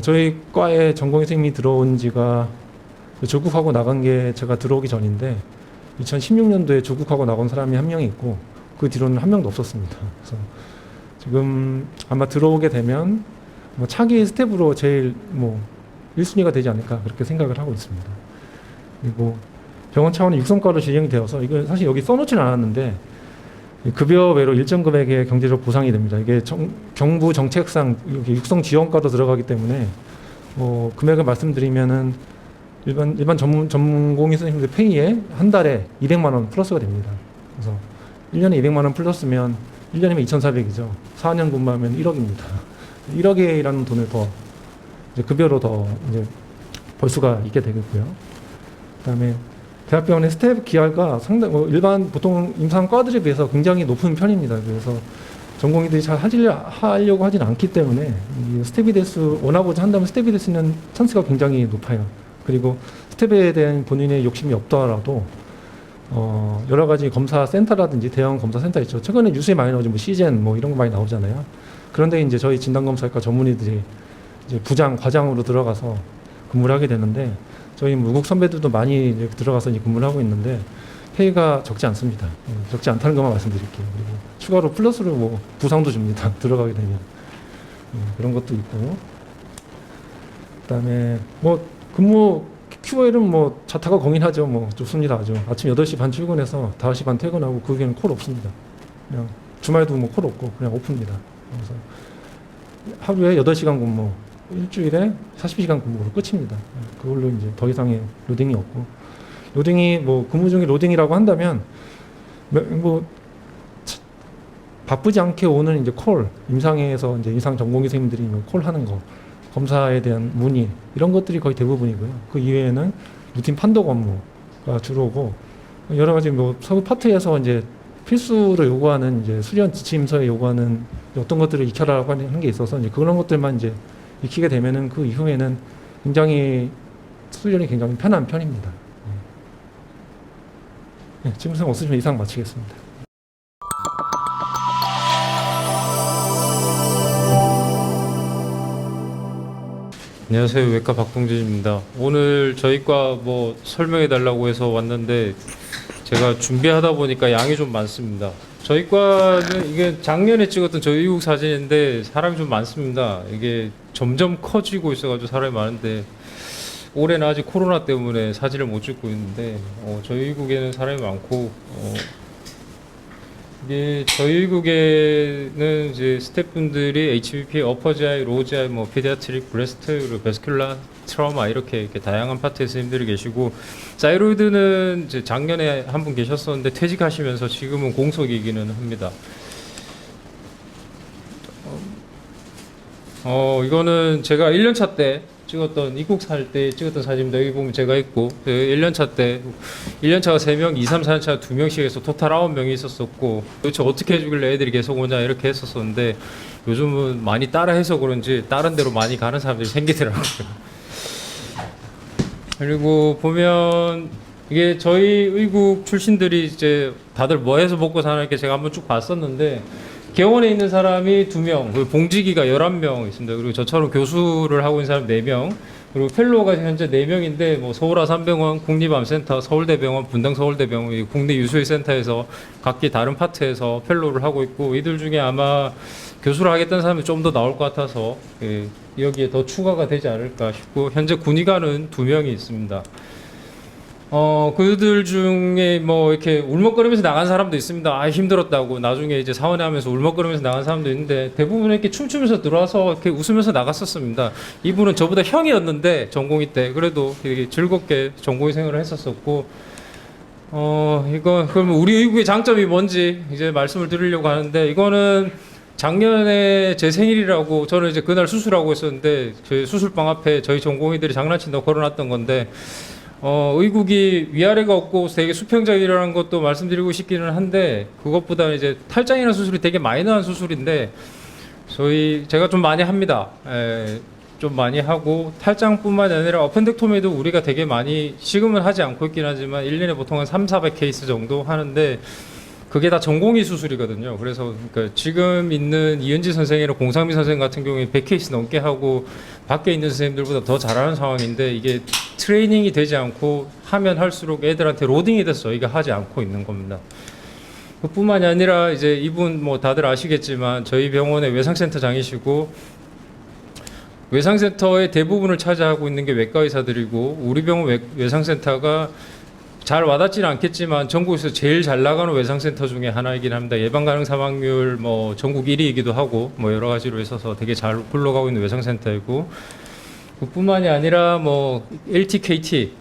저희 과에 전공의팀이 들어온 지가 조국하고 나간 게 제가 들어오기 전인데 2016년도에 조국하고 나간 사람이 1명이 있고 그 뒤로는 1명도 없었습니다. 그래서 지금 아마 들어오게 되면 뭐 차기 스텝으로 제일 1순위가 되지 않을까 그렇게 생각을 하고 있습니다. 그리고 병원 차원의 육성과로 진행되어서 이건 사실 여기 써놓지는 않았는데 급여 외로 일정 금액의 경제적 보상이 됩니다. 이게 정부 정책상 여기 육성 지원과도 들어가기 때문에 금액을 말씀드리면은 일반 전공의 선생님들 페이에 한 달에 200만 원 플러스가 됩니다. 그래서 1년에 200만 원 플러스면 1년이면 2,400이죠. 4년 근무하면 1억입니다. 1억이라는 돈을 더 이제 급여로 더 이제 벌 수가 있게 되겠고요. 그다음에 대학병원의 스텝 기하가 상당 일반 보통 임상과들에 비해서 굉장히 높은 편입니다. 그래서 전공의들이 잘 하려고 하진 않기 때문에 스텝이 될 수 원하고자 한다면 스텝이 될 수 있는 찬스가 굉장히 높아요. 그리고 스텝에 대한 본인의 욕심이 없더라도 여러 가지 검사 센터라든지 대형 검사 센터 있죠. 최근에 뉴스에 많이 나오죠. 뭐 시젠 뭐 이런 거 많이 나오잖아요. 그런데 이제 저희 진단검사과 전문의들이 이제 부장, 과장으로 들어가서 근무를 하게 되는데 저희 무국 선배들도 많이 이제 들어가서 이제 근무를 하고 있는데 페이가 적지 않습니다. 적지 않다는 것만 말씀드릴게요. 그리고 추가로 플러스로 뭐 부상도 줍니다. 들어가게 되면 그런 것도 있고 그다음에 뭐 근무 QL은 뭐 자타가 공인하죠. 뭐 좋습니다. 아주 아침 8시 반 출근해서 5시 반 퇴근하고 그 후에는 콜 없습니다. 그냥 주말도 뭐 콜 없고 그냥 오프입니다. 그래서 하루에 8시간 근무, 일주일에 42시간 근무로 끝입니다. 그걸로 이제 더 이상의 로딩이 없고 로딩이 뭐 근무 중에 로딩이라고 한다면 뭐 바쁘지 않게 오는 이제 콜 임상에서 이제 임상 전공의 선생님들이 콜 하는 거 검사에 대한 문의 이런 것들이 거의 대부분이고요. 그 이외에는 루틴 판독 업무가 주로고 여러 가지 뭐 서브 파트에서 이제 필수로 요구하는 이제 수련 지침서에 요구하는 어떤 것들을 익혀라고 하는 게 있어서 이제 그런 것들만 이제 익히게 되면은 그 이후에는 굉장히 수련이 굉장히 편한 편입니다. 네, 질문 없으시면 이상 마치겠습니다. 안녕하세요. 외과 박동진입니다. 오늘 저희과 뭐 설명해 달라고 해서 왔는데 제가 준비하다 보니까 양이 좀 많습니다. 저희과는 이게 작년에 찍었던 저희 의국 사진인데 사람이 좀 많습니다. 이게 점점 커지고 있어가지고 사람이 많은데 올해는 아직 코로나 때문에 사진을 못 찍고 있는데 저희 의국에는 사람이 많고 이게 저희 의국에는 이제 스태프분들이 HBP, 어퍼 GI, 로우 GI, 뭐 피디아트릭, 브레스트, 그리고 베스큘라, 트라우마 이렇게 다양한 파트의 선생님들이 계시고 사이로이드는 이제 작년에 한 분 계셨었는데 퇴직하시면서 지금은 공석이기는 합니다. 이거는 제가 1년차 때 찍었던 입국 살 때 찍었던 사진입니다. 여기 보면 제가 있고 1년차 때 1년차가 3명, 2, 3, 4년차 2명씩 해서 토탈 9명이 있었었고 도대체 어떻게 해주길래 애들이 계속 오냐 이렇게 했었었는데 요즘은 많이 따라 해서 그런지 다른 데로 많이 가는 사람들이 생기더라고요. 그리고 보면 이게 저희 의국 출신들이 이제 다들 뭐 해서 먹고 사나 이렇게 제가 한번 쭉 봤었는데 개원에 있는 사람이 2명, 그리고 봉직이가 11명 있습니다. 그리고 저처럼 교수를 하고 있는 사람 4명, 그리고 펠로우가 현재 4명인데 뭐 서울아산병원, 국립암센터, 서울대병원, 분당서울대병원, 이 국내 유수의 센터에서 각기 다른 파트에서 펠로우를 하고 있고 이들 중에 아마 교수를 하겠다는 사람이 좀 더 나올 것 같아서 여기에 더 추가가 되지 않을까 싶고 현재 군의관은 2명이 있습니다. 그들 중에 뭐 이렇게 울먹거리면서 나간 사람도 있습니다. 아, 힘들었다고. 나중에 이제 사원회 하면서 울먹거리면서 나간 사람도 있는데 대부분 이렇게 춤추면서 들어와서 이렇게 웃으면서 나갔었습니다. 이분은 저보다 형이었는데 전공의 때 그래도 되게 즐겁게 전공의 생활을 했었었고 이거 그러면 우리 의국의 장점이 뭔지 이제 말씀을 드리려고 하는데 이거는 작년에 제 생일이라고 저는 이제 그날 수술하고 있었는데 저희 수술방 앞에 저희 전공의들이 장난친다고 걸어놨던 건데 의국이 위아래가 없고 되게 수평적이라는 것도 말씀드리고 싶기는 한데 그것보다 이제 탈장이라는 수술이 되게 마이너한 수술인데 제가 좀 많이 합니다. 좀 많이 하고 탈장뿐만 아니라 어펜덱토미도 우리가 되게 많이 지금은 하지 않고 있긴 하지만 1년에 보통 한 300~400 케이스 정도 하는데 그게 다 전공의 수술이거든요. 그래서 그러니까 지금 있는 이은지 선생이나 공상미 선생 같은 경우에 100케이스 넘게 하고 밖에 있는 선생님들보다 더 잘하는 상황인데 이게 트레이닝이 되지 않고 하면 할수록 애들한테 로딩이 돼서 저희가 하지 않고 있는 겁니다. 그뿐만이 아니라 이제 이분 뭐 다들 아시겠지만 저희 병원의 외상센터장이시고 외상센터의 대부분을 차지하고 있는 게 외과 의사들이고 우리 병원 외상센터가 잘 와닿지는 않겠지만 전국에서 제일 잘 나가는 외상센터 중에 하나이긴 합니다. 예방 가능 사망률 뭐 전국 1위이기도 하고 뭐 여러 가지로 있어서 되게 잘 굴러가고 있는 외상센터이고 그뿐만이 아니라 뭐 LTKT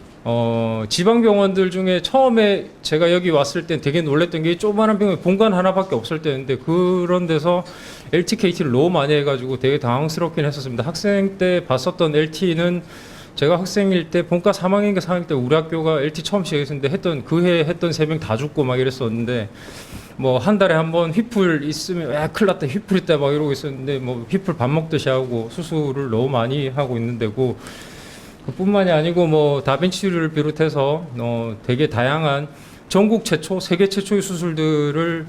지방 병원들 중에 처음에 제가 여기 왔을 땐 되게 놀랬던 게 조그마한 병원에 본관 하나밖에 없을 때였는데 그런 데서 LTKT를 너무 많이 해가지고 되게 당황스럽긴 했었습니다. 학생 때 봤었던 LT는 제가 학생일 때 본과 3학년인가 4학년 때 우리 학교가 LT 처음 시작했는데 그 해에 했던 3명 다 죽고 막 이랬었는데 뭐 한 달에 한 번 휘플 있으면 야 큰일 났다 휘플 있다 막 이러고 있었는데 뭐 휘플 밥 먹듯이 하고 수술을 너무 많이 하고 있는 데고 그뿐만이 아니고 뭐 다빈치를 비롯해서 되게 다양한 전국 최초 세계 최초의 수술들을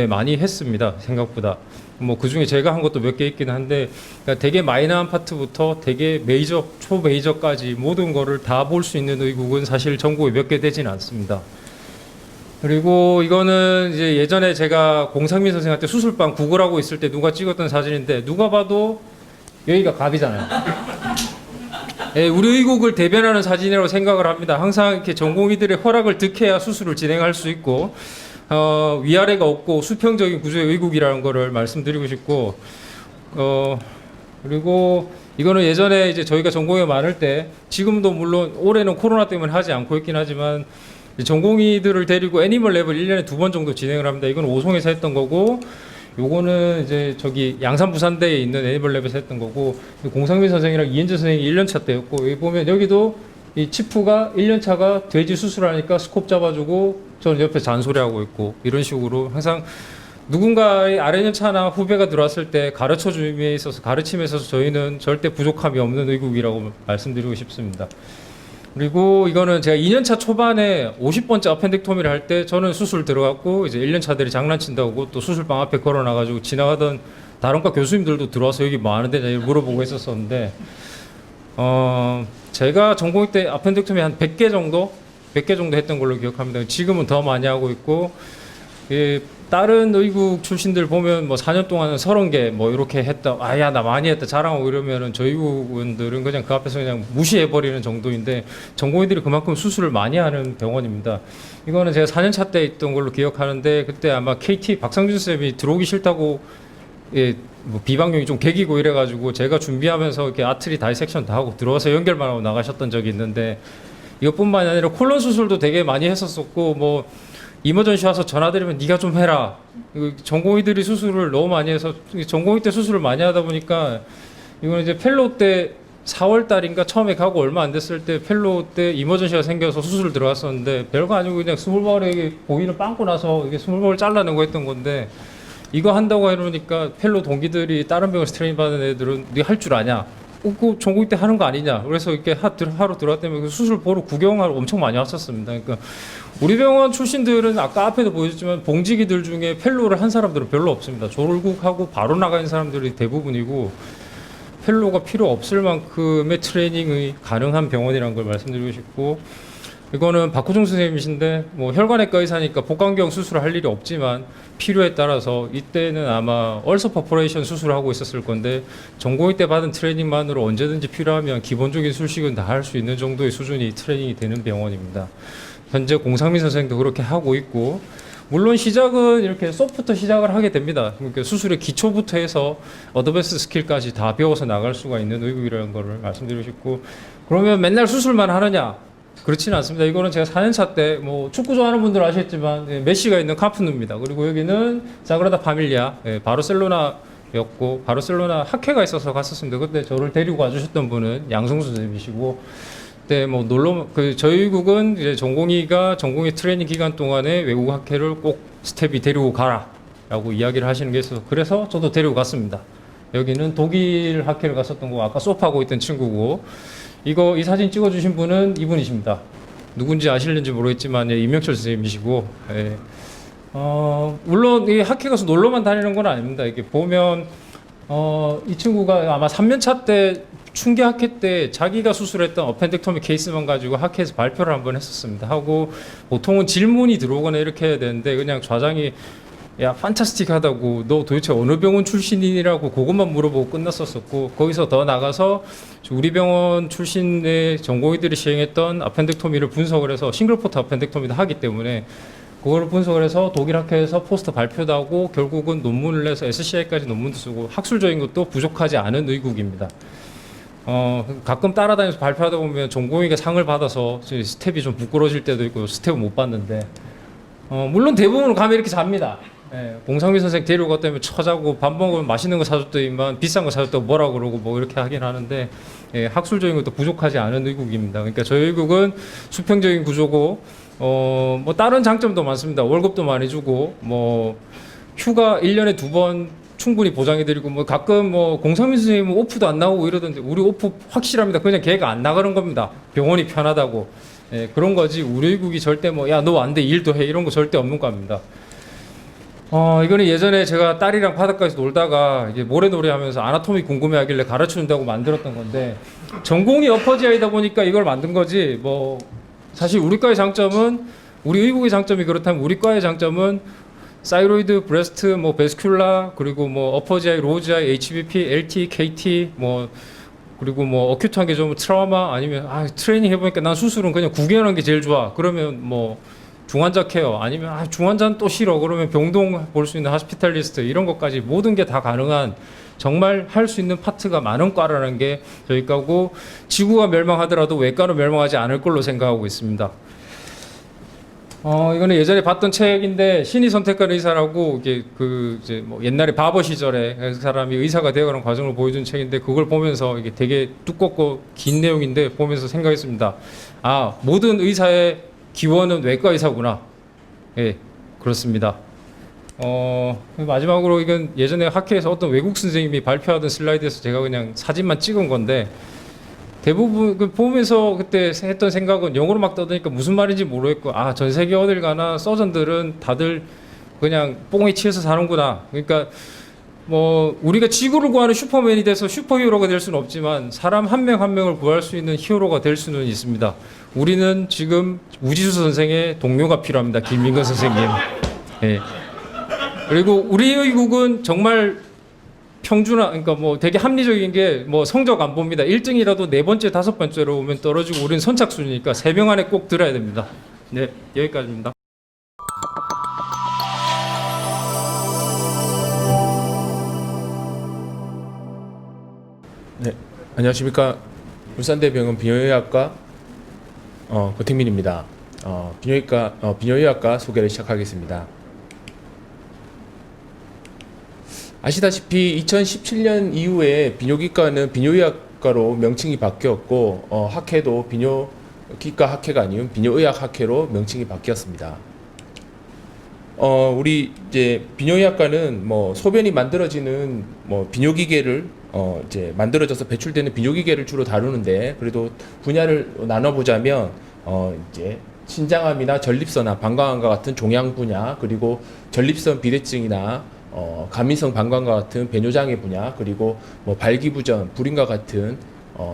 많이 했습니다. 생각보다 뭐 그중에 제가 한 것도 몇 개 있긴 한데 그러니까 되게 마이너한 파트부터 되게 메이저 초메이저까지 모든 거를 다 볼 수 있는 의국은 사실 전국에 몇 개 되지는 않습니다. 그리고 이거는 이제 예전에 제가 공상민 선생한테 수술방 구걸하고 있을 때 누가 찍었던 사진인데 누가 봐도 여기가 갑이잖아요. 우리 의국을 대변하는 사진이라고 생각을 합니다. 항상 이렇게 전공의들의 허락을 득해야 수술을 진행할 수 있고 위아래가 없고 수평적인 구조의 의국이라는 거를 말씀드리고 싶고 그리고 이거는 예전에 이제 저희가 전공의가 많을 때 지금도 물론 올해는 코로나 때문에 하지 않고 있긴 하지만 전공의들을 데리고 애니멀 랩을 1년에 2번 정도 진행을 합니다. 이건 오송에서 했던 거고 요거는 이제 저기 양산 부산대에 있는 애니멀 랩에서 했던 거고 공상민 선생이랑 이은재 선생이 1년차 때였고 여기 보면 여기도 이 치프가 1년차가 돼지 수술하니까 스콥 잡아주고 저는 옆에 잔소리하고 있고 이런 식으로 항상 누군가의 아래년차나 후배가 들어왔을 때 가르침에 있어서 저희는 절대 부족함이 없는 의국이라고 말씀드리고 싶습니다. 그리고 이거는 제가 2년차 초반에 50번째 어펜덱토미를 할 때 저는 수술 들어갔고 이제 1년차들이 장난친다고 또 수술방 앞에 걸어놔가지고 지나가던 다른 과 교수님들도 들어와서 여기 뭐 하는 데냐 물어보고 했었었는데 제가 전공의 때 어펜덱토미 한 100개 정도 했던 걸로 기억합니다. 지금은 더 많이 하고 있고 다른 의국 출신들 보면 뭐 4년 동안은 30개 뭐 이렇게 했다. 아야 나 많이 했다 자랑하고 이러면은 저희 의국분들은 그냥 그 앞에서 그냥 무시해버리는 정도인데 전공의들이 그만큼 수술을 많이 하는 병원입니다. 이거는 제가 4년차 때 있던 걸로 기억하는데 그때 아마 KT 박상준 쌤이 들어오기 싫다고 뭐 비방용이 좀 개기고 이래가지고 제가 준비하면서 이렇게 아트리 다이섹션 다 하고 들어와서 연결만 하고 나가셨던 적이 있는데 이것뿐만이 아니라 콜론 수술도 되게 많이 했었었고 뭐 이머전시 와서 전화드리면 네가 좀 해라. 전공의들이 수술을 너무 많이 해서 전공의 때 수술을 많이 하다 보니까 이거는 이제 펠로우 때 4월 달인가 처음에 가고 얼마 안 됐을 때 펠로우 때 이머전시가 생겨서 수술 들어갔었는데 별거 아니고 그냥 스몰바울에 고기를 빵꾸 나서 이게 스몰바울 잘라내고 했던 건데 이거 한다고 해놓으니까 펠로 동기들이 다른 병원에서 트레이닝 받은 애들은 네가 할 줄 아냐? 그 전공의 때 하는 거 아니냐. 그래서 이렇게 하루 들어왔다면 그 수술 보러 구경하러 엄청 많이 왔었습니다. 그러니까 우리 병원 출신들은 아까 앞에도 보여줬지만 봉직이들 중에 펠로를 한 사람들은 별로 없습니다. 졸국하고 바로 나가는 사람들이 대부분이고 펠로가 필요 없을 만큼의 트레이닝이 가능한 병원이라는 걸 말씀드리고 싶고, 이거는 박호중 선생님이신데 뭐 혈관외과 의사니까 복강경 수술을 할 일이 없지만 필요에 따라서 이때는 아마 얼서 퍼포레이션 수술을 하고 있었을 건데 전공의 때 받은 트레이닝만으로 언제든지 필요하면 기본적인 술식은 다 할 수 있는 정도의 수준이 트레이닝이 되는 병원입니다. 현재 공상민 선생님도 그렇게 하고 있고, 물론 시작은 이렇게 소프트부터 시작을 하게 됩니다. 그러니까 수술의 기초부터 해서 어드밴스 스킬까지 다 배워서 나갈 수가 있는 의국이라는 거를 말씀드리고 싶고, 그러면 맨날 수술만 하느냐? 그렇지는 않습니다. 이거는 제가 4년차 때 뭐 축구 좋아하는 분들 아시겠지만 메시가 있는 카프누입니다. 그리고 여기는 사그라다 파밀리아, 바르셀로나였고 바르셀로나 학회가 있어서 갔었습니다. 그때 저를 데리고 와주셨던 분은 양성수 선생님이시고, 그때 뭐 저희 국은 이제 전공의 트레이닝 기간 동안에 외국 학회를 꼭 스텝이 데리고 가라라고 이야기를 하시는 게 있어서 그래서 저도 데리고 갔습니다. 여기는 독일 학회를 갔었던 거 아까 수업하고 있던 친구고, 이 사진 찍어주신 분은 이분이십니다. 누군지 아실는지 모르겠지만 임명철 선생님이시고, 물론 이 학회 가서 놀러만 다니는 건 아닙니다. 이게 보면 이 친구가 아마 3년차 때 충계 학회 때 자기가 수술했던 어펜덱토미 케이스만 가지고 학회에서 발표를 한번 했었습니다. 하고 보통은 질문이 들어오거나 이렇게 해야 되는데 그냥 좌장이 야 판타스틱하다고 너 도대체 어느 병원 출신이라고 그것만 물어보고 끝났었고, 거기서 더 나가서 우리 병원 출신의 전공의들이 시행했던 아펜덱토미를 분석을 해서 싱글포트 아펜덱토미도 하기 때문에 그걸 분석을 해서 독일 학회에서 포스터 발표도 하고 결국은 논문을 내서 SCI까지 논문도 쓰고 학술적인 것도 부족하지 않은 의국입니다. 가끔 따라다니면서 발표하다 보면 전공의가 상을 받아서 스텝이 좀 부끄러워질 때도 있고 스텝은 못 받는데, 물론 대부분 가면 이렇게 잡니다. 공상민 선생 데리고 갔다면 처자고 밥 먹으면 맛있는 거 사줬더니만 비싼 거 사줬다고 뭐라 그러고 뭐 이렇게 하긴 하는데, 학술적인 것도 부족하지 않은 의국입니다. 그러니까 저희 의국은 수평적인 구조고, 뭐 다른 장점도 많습니다. 월급도 많이 주고, 뭐 휴가 1년에 2번 충분히 보장해드리고, 뭐 가끔 뭐 공상민 선생님은 오프도 안 나오고 이러던데 우리 오프 확실합니다. 그냥 걔가 안 나가는 겁니다. 병원이 편하다고. 그런 거지 우리 의국이 절대 뭐 야 너 안 돼 일도 해 이런 거 절대 없는 겁니다. 이거는 예전에 제가 딸이랑 바닷가에서 놀다가 이제 모래놀이 하면서 아나토미 궁금해하길래 가르쳐준다고 만들었던 건데, 전공이 어퍼지아이다 보니까 이걸 만든 거지, 뭐 사실 우리과의 장점은, 우리 의국의 장점이 그렇다면 우리과의 장점은 사이로이드, 브레스트, 뭐 베스큘라, 그리고 뭐 어퍼지아이, 로우지아이, HBP, LT, KT, 뭐 그리고 뭐 어큐트한 게 좀 트라우마, 아니면 트레이닝 해보니까 난 수술은 그냥 구경하는 게 제일 좋아. 그러면 뭐 중환자 케어, 아니면 중환자는 또 싫어. 그러면 병동 볼 수 있는 하스피탈리스트, 이런 것까지 모든 게 다 가능한, 정말 할 수 있는 파트가 많은 과라는 게 저희 과고, 지구가 멸망하더라도 외과는 멸망하지 않을 걸로 생각하고 있습니다. 이거는 예전에 봤던 책인데, 신의 선택한 의사라고, 이게 이제 뭐 옛날에 바버 시절에 그 사람이 의사가 되어가는 과정을 보여준 책인데, 그걸 보면서 이게 되게 두껍고 긴 내용인데 보면서 생각했습니다. 모든 의사의 기원은 외과 의사구나. 예, 그렇습니다. 마지막으로 이건 예전에 학회에서 어떤 외국 선생님이 발표하던 슬라이드에서 제가 그냥 사진만 찍은 건데, 대부분 보면서 그때 했던 생각은 영어로 막 떠드니까 무슨 말인지 모르겠고, 전 세계 어딜 가나 서전들은 다들 그냥 뽕에 치여서 사는구나. 그러니까 뭐 우리가 지구를 구하는 슈퍼맨이 돼서 슈퍼히어로가 될 수는 없지만 사람 한 명 한 명을 구할 수 있는 히어로가 될 수는 있습니다. 우리는 지금 우지수 선생의 동료가 필요합니다. 김민건 선생님. 예. 그리고 우리 의국은 정말 평준화, 그러니까 뭐 되게 합리적인 게 뭐 성적 안 봅니다. 1등이라도 4번째, 5번째로 오면 떨어지고, 우리는 선착순이니까 3명 안에 꼭 들어야 됩니다. 네, 여기까지입니다. 네, 안녕하십니까. 울산대병원 비뇨의학과 고택민입니다. 비뇨의학과 소개를 시작하겠습니다. 아시다시피 2017년 이후에 비뇨기과는 비뇨의학과로 명칭이 바뀌었고, 학회도 비뇨기과 학회가 아니면 비뇨의학 학회로 명칭이 바뀌었습니다. 우리 이제 비뇨의학과는 뭐 소변이 만들어지는 뭐 비뇨기계를 이제 만들어져서 배출되는 비뇨기계를 주로 다루는데 그래도 분야를 나눠보자면 이제 신장암이나 전립선암, 방광암과 같은 종양 분야, 그리고 전립선 비대증이나 감민성 방광과 같은 배뇨장애 분야, 그리고 뭐 발기부전, 불임과 같은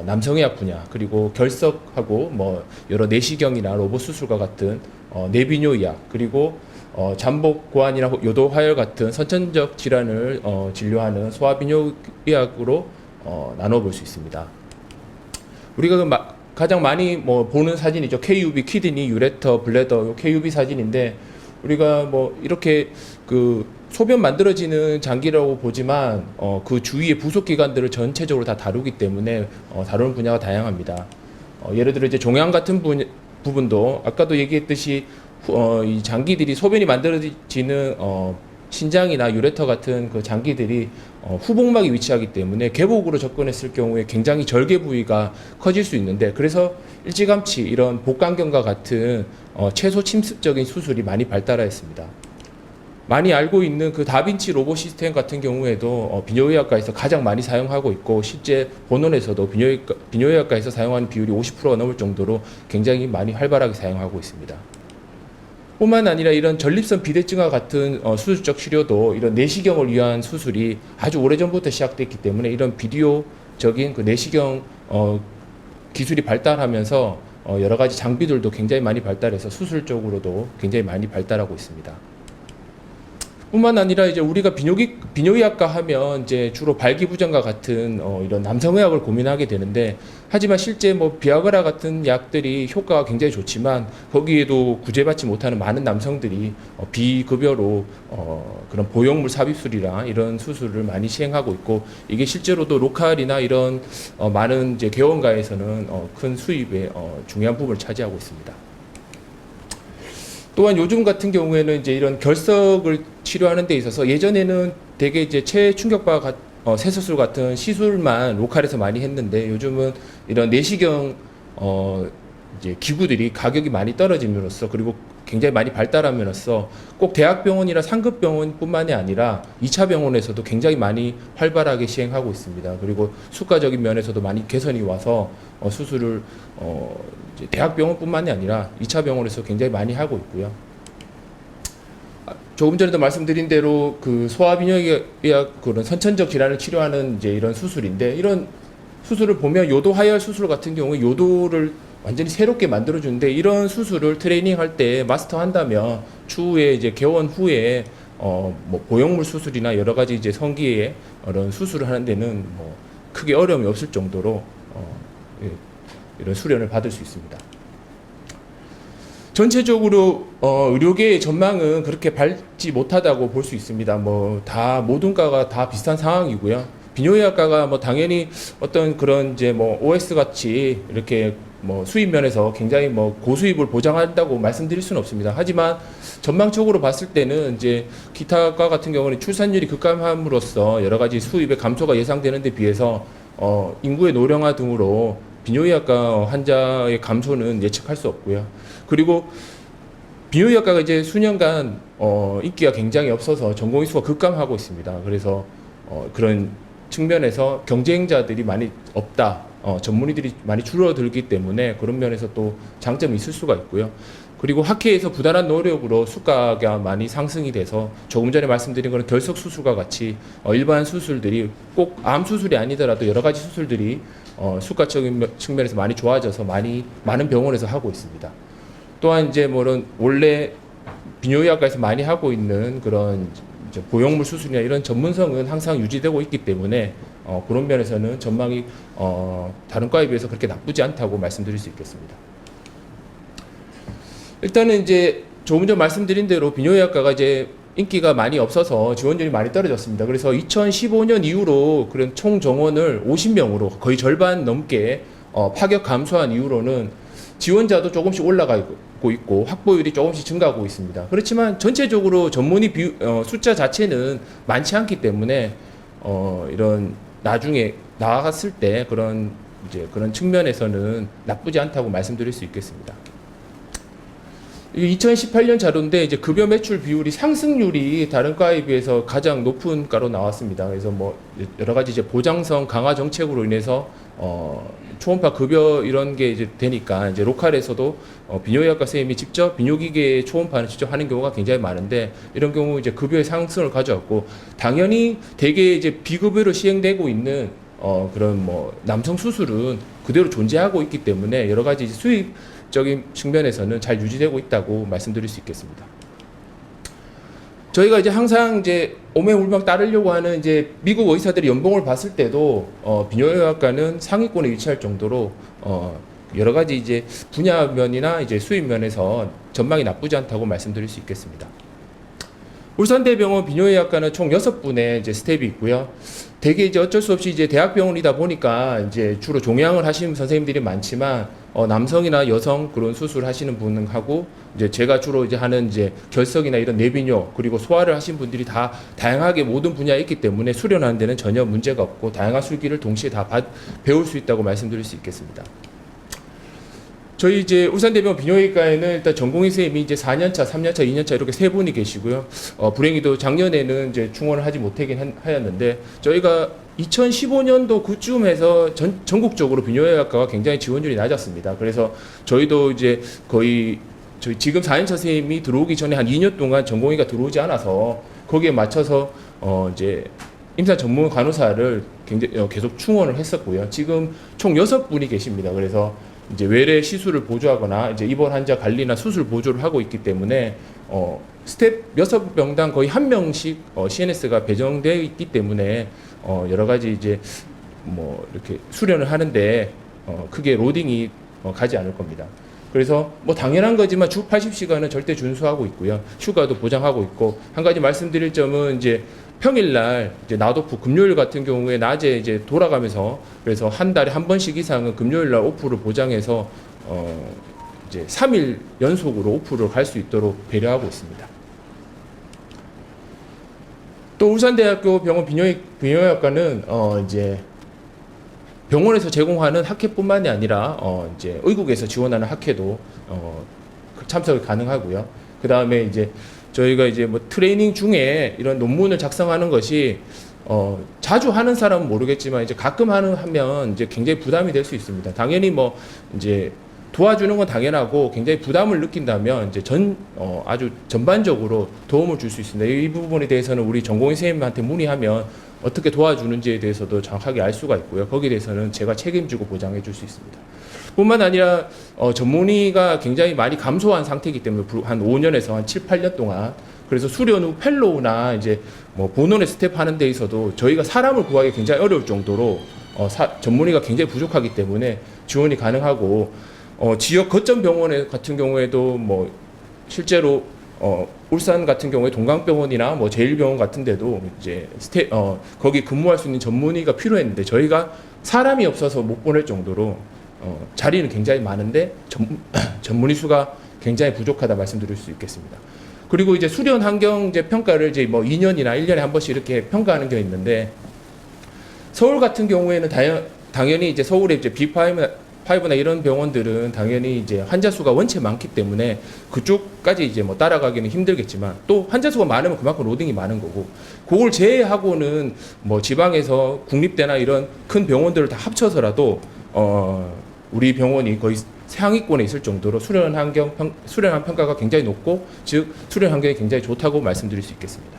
남성의학 분야, 그리고 결석하고 뭐 여러 내시경이나 로봇 수술과 같은 내비뇨의학, 그리고 잠복 고환이나 요도 화열 같은 선천적 질환을 진료하는 소아비뇨의학으로 나눠볼 수 있습니다. 우리가 가장 많이 뭐 보는 사진이죠. KUB, 키드니, 유레터, 블래더, 요 KUB 사진인데 우리가 뭐 이렇게 그 소변 만들어지는 장기라고 보지만 그 주위의 부속 기관들을 전체적으로 다 다루기 때문에 다루는 분야가 다양합니다. 예를 들어 이제 종양 같은 부분도 아까도 얘기했듯이 이 장기들이 소변이 만들어지는 신장이나 유레터 같은 그 장기들이 후복막에 위치하기 때문에 개복으로 접근했을 경우에 굉장히 절개 부위가 커질 수 있는데 그래서 일찌감치 이런 복강경과 같은 최소 침습적인 수술이 많이 발달하였습니다. 많이 알고 있는 그 다빈치 로봇 시스템 같은 경우에도 비뇨의학과에서 가장 많이 사용하고 있고 실제 본원에서도 비뇨의학과에서 사용하는 비율이 50%가 넘을 정도로 굉장히 많이 활발하게 사용하고 있습니다. 뿐만 아니라 이런 전립선 비대증과 같은 수술적 치료도 이런 내시경을 위한 수술이 아주 오래전부터 시작됐기 때문에 이런 비디오적인 그 내시경 기술이 발달하면서 여러 가지 장비들도 굉장히 많이 발달해서 수술적으로도 굉장히 많이 발달하고 있습니다. 뿐만 아니라 이제 우리가 비뇨의학과 하면 이제 주로 발기부전과 같은 이런 남성의학을 고민하게 되는데 하지만 실제 뭐 비아그라 같은 약들이 효과가 굉장히 좋지만 거기에도 구제받지 못하는 많은 남성들이 비급여로 그런 보형물 삽입술이나 이런 수술을 많이 시행하고 있고 이게 실제로도 로컬이나 이런 많은 이제 개원가에서는 큰 수입의 중요한 부분을 차지하고 있습니다. 또한 요즘 같은 경우에는 이제 이런 결석을 치료하는 데 있어서 예전에는 되게 이제 체충격파 세수술 같은 시술만 로컬에서 많이 했는데 요즘은 이런 내시경 이제 기구들이 가격이 많이 떨어짐으로써 그리고 굉장히 많이 발달함으로써 꼭 대학병원이나 상급병원뿐만이 아니라 2차 병원에서도 굉장히 많이 활발하게 시행하고 있습니다. 그리고 수가적인 면에서도 많이 개선이 와서 수술을 이제 대학병원뿐만이 아니라 2차 병원에서 굉장히 많이 하고 있고요. 조금 전에도 말씀드린 대로 그 소아비뇨의학 그런 선천적 질환을 치료하는 이제 이런 수술인데 이런 수술을 보면 요도 하열 수술 같은 경우에 요도를 완전히 새롭게 만들어주는데 이런 수술을 트레이닝할 때 마스터한다면 추후에 이제 개원 후에 뭐 보형물 수술이나 여러 가지 이제 성기의 이런 수술을 하는 데는 뭐 크게 어려움이 없을 정도로 이런 수련을 받을 수 있습니다. 전체적으로 의료계의 전망은 그렇게 밝지 못하다고 볼 수 있습니다. 뭐 다 모든 과가 다 비슷한 상황이고요. 비뇨의학과가 뭐 당연히 어떤 그런 이제 뭐 OS 같이 이렇게 뭐 수입 면에서 굉장히 뭐 고수입을 보장한다고 말씀드릴 수는 없습니다. 하지만 전망적으로 봤을 때는 이제 기타과 같은 경우는 출산율이 급감함으로써 여러 가지 수입의 감소가 예상되는 데 비해서 인구의 노령화 등으로 비뇨의학과 환자의 감소는 예측할 수 없고요. 그리고 비뇨의학과가 이제 수년간 인기가 굉장히 없어서 전공의 수가 급감하고 있습니다. 그래서 그런 측면에서 경쟁자들이 많이 없다. 전문의들이 많이 줄어들기 때문에 그런 면에서 또 장점이 있을 수가 있고요. 그리고 학회에서 부단한 노력으로 수가가 많이 상승이 돼서 조금 전에 말씀드린 그런 결석 수술과 같이 일반 수술들이 꼭 암 수술이 아니더라도 여러 가지 수술들이 수가적인 측면에서 많이 좋아져서 많은 병원에서 하고 있습니다. 또한 이제 뭐는 원래 비뇨의학과에서 많이 하고 있는 그런 이제 보형물 수술이나 이런 전문성은 항상 유지되고 있기 때문에 그런 면에서는 전망이 다른 과에 비해서 그렇게 나쁘지 않다고 말씀드릴 수 있겠습니다. 일단은 이제 조금 전 말씀드린 대로 비뇨의학과가 이제 인기가 많이 없어서 지원율이 많이 떨어졌습니다. 그래서 2015년 이후로 그런 총 정원을 50명으로 거의 절반 넘게 파격 감소한 이후로는 지원자도 조금씩 올라가고 있고 확보율이 조금씩 증가하고 있습니다. 그렇지만 전체적으로 전문의 숫자 자체는 많지 않기 때문에 이런 나중에 나아갔을 때 그런 측면에서는 나쁘지 않다고 말씀드릴 수 있겠습니다. 이게 2018년 자료인데 이제 급여 매출 비율이 상승률이 다른 과에 비해서 가장 높은 과로 나왔습니다. 그래서 뭐 여러 가지 이제 보장성 강화 정책으로 인해서 초음파 급여 이런 게 이제 되니까 이제 로컬에서도 비뇨기과 선생님이 직접 비뇨기계 초음파를 직접 하는 경우가 굉장히 많은데 이런 경우 이제 급여의 상승을 가져왔고 당연히 대개 이제 비급여로 시행되고 있는 그런 뭐 남성 수술은 그대로 존재하고 있기 때문에 여러 가지 이제 수입적인 측면에서는 잘 유지되고 있다고 말씀드릴 수 있겠습니다. 저희가 이제 항상 이제 오매불망 따르려고 하는 이제 미국 의사들의 연봉을 봤을 때도 비뇨기과는 상위권에 위치할 정도로 여러 가지 이제 분야면이나 이제 수입 면에서 전망이 나쁘지 않다고 말씀드릴 수 있겠습니다. 울산대병원 비뇨기과는 총 6분의 이제 스텝이 있고요. 대개 이제 어쩔 수 없이 이제 대학병원이다 보니까 이제 주로 종양을 하시는 선생님들이 많지만 남성이나 여성 그런 수술 하시는 분하고 이제 제가 주로 이제 하는 이제 결석이나 이런 내비뇨 그리고 소화를 하신 분들이 다 다양하게 모든 분야에 있기 때문에 수련하는 데는 전혀 문제가 없고 다양한 술기를 동시에 다 배울 수 있다고 말씀드릴 수 있겠습니다. 저희 이제 울산대병원 비뇨기과에는 일단 전공의 선생님이 이제 4년차, 3년차, 2년차 이렇게 3분이 계시고요. 불행히도 작년에는 이제 충원을 하지 못하긴 하였는데 저희가 2015년도 그쯤 해서 전국적으로 비뇨기과가 굉장히 지원율이 낮았습니다. 그래서 저희도 이제 거의 저희 지금 4년차 선생님이 들어오기 전에 한 2년 동안 전공의가 들어오지 않아서 거기에 맞춰서 이제 임상 전문 간호사를 굉장히 계속 충원을 했었고요. 지금 총 6분이 계십니다. 그래서 이제 외래 시술을 보조하거나 이제 입원 환자 관리나 수술 보조를 하고 있기 때문에 스텝 6명당 거의 1명씩 CNS가 배정되어 있기 때문에 여러 가지 이제 뭐 이렇게 수련을 하는데 크게 로딩이 가지 않을 겁니다. 그래서 뭐 당연한 거지만 주 80시간은 절대 준수하고 있고요. 휴가도 보장하고 있고 한 가지 말씀드릴 점은 이제 평일날 이제 나도프 금요일 같은 경우에 낮에 이제 돌아가면서 그래서 한 달에 한 번씩 이상은 금요일날 오프를 보장해서 이제 3일 연속으로 오프를 갈 수 있도록 배려하고 있습니다. 또 울산대학교 병원 비뇨기과는 이제 병원에서 제공하는 학회뿐만이 아니라 이제 의국에서 지원하는 학회도 참석이 가능하고요. 그 다음에 이제 저희가 이제 뭐 트레이닝 중에 이런 논문을 작성하는 것이 자주 하는 사람은 모르겠지만 이제 가끔 하면 이제 굉장히 부담이 될 수 있습니다. 당연히 뭐 이제 도와주는 건 당연하고 굉장히 부담을 느낀다면 이제 아주 전반적으로 도움을 줄 수 있습니다. 이 부분에 대해서는 우리 전공의 선생님한테 문의하면 어떻게 도와주는지에 대해서도 정확하게 알 수가 있고요. 거기에 대해서는 제가 책임지고 보장해 줄 수 있습니다. 뿐만 아니라 전문의가 굉장히 많이 감소한 상태이기 때문에 한 5년에서 한 7, 8년 동안 그래서 수련 후 펠로우나 이제 뭐 본원의 스텝 하는 데 있어도 저희가 사람을 구하기 굉장히 어려울 정도로 전문의가 굉장히 부족하기 때문에 지원이 가능하고 지역 거점 병원 같은 경우에도 뭐 실제로 울산 같은 경우에 동강병원이나 뭐 제일병원 같은 데도 이제 거기 근무할 수 있는 전문의가 필요했는데 저희가 사람이 없어서 못 보낼 정도로 자리는 굉장히 많은데 전문의 수가 굉장히 부족하다 말씀드릴 수 있겠습니다. 그리고 이제 수련 환경 이제 평가를 이제 뭐 2년이나 1년에 한 번씩 이렇게 평가하는 게 있는데 서울 같은 경우에는 당연히 이제 서울에 이제 빅5나 이런 병원들은 당연히 이제 환자 수가 원체 많기 때문에 그쪽까지 이제 뭐 따라가기는 힘들겠지만 또 환자 수가 많으면 그만큼 로딩이 많은 거고 그걸 제외하고는 뭐 지방에서 국립대나 이런 큰 병원들을 다 합쳐서라도 우리 병원이 거의 상위권에 있을 정도로 수련 평가가 굉장히 높고 즉 수련 환경이 굉장히 좋다고 말씀드릴 수 있겠습니다.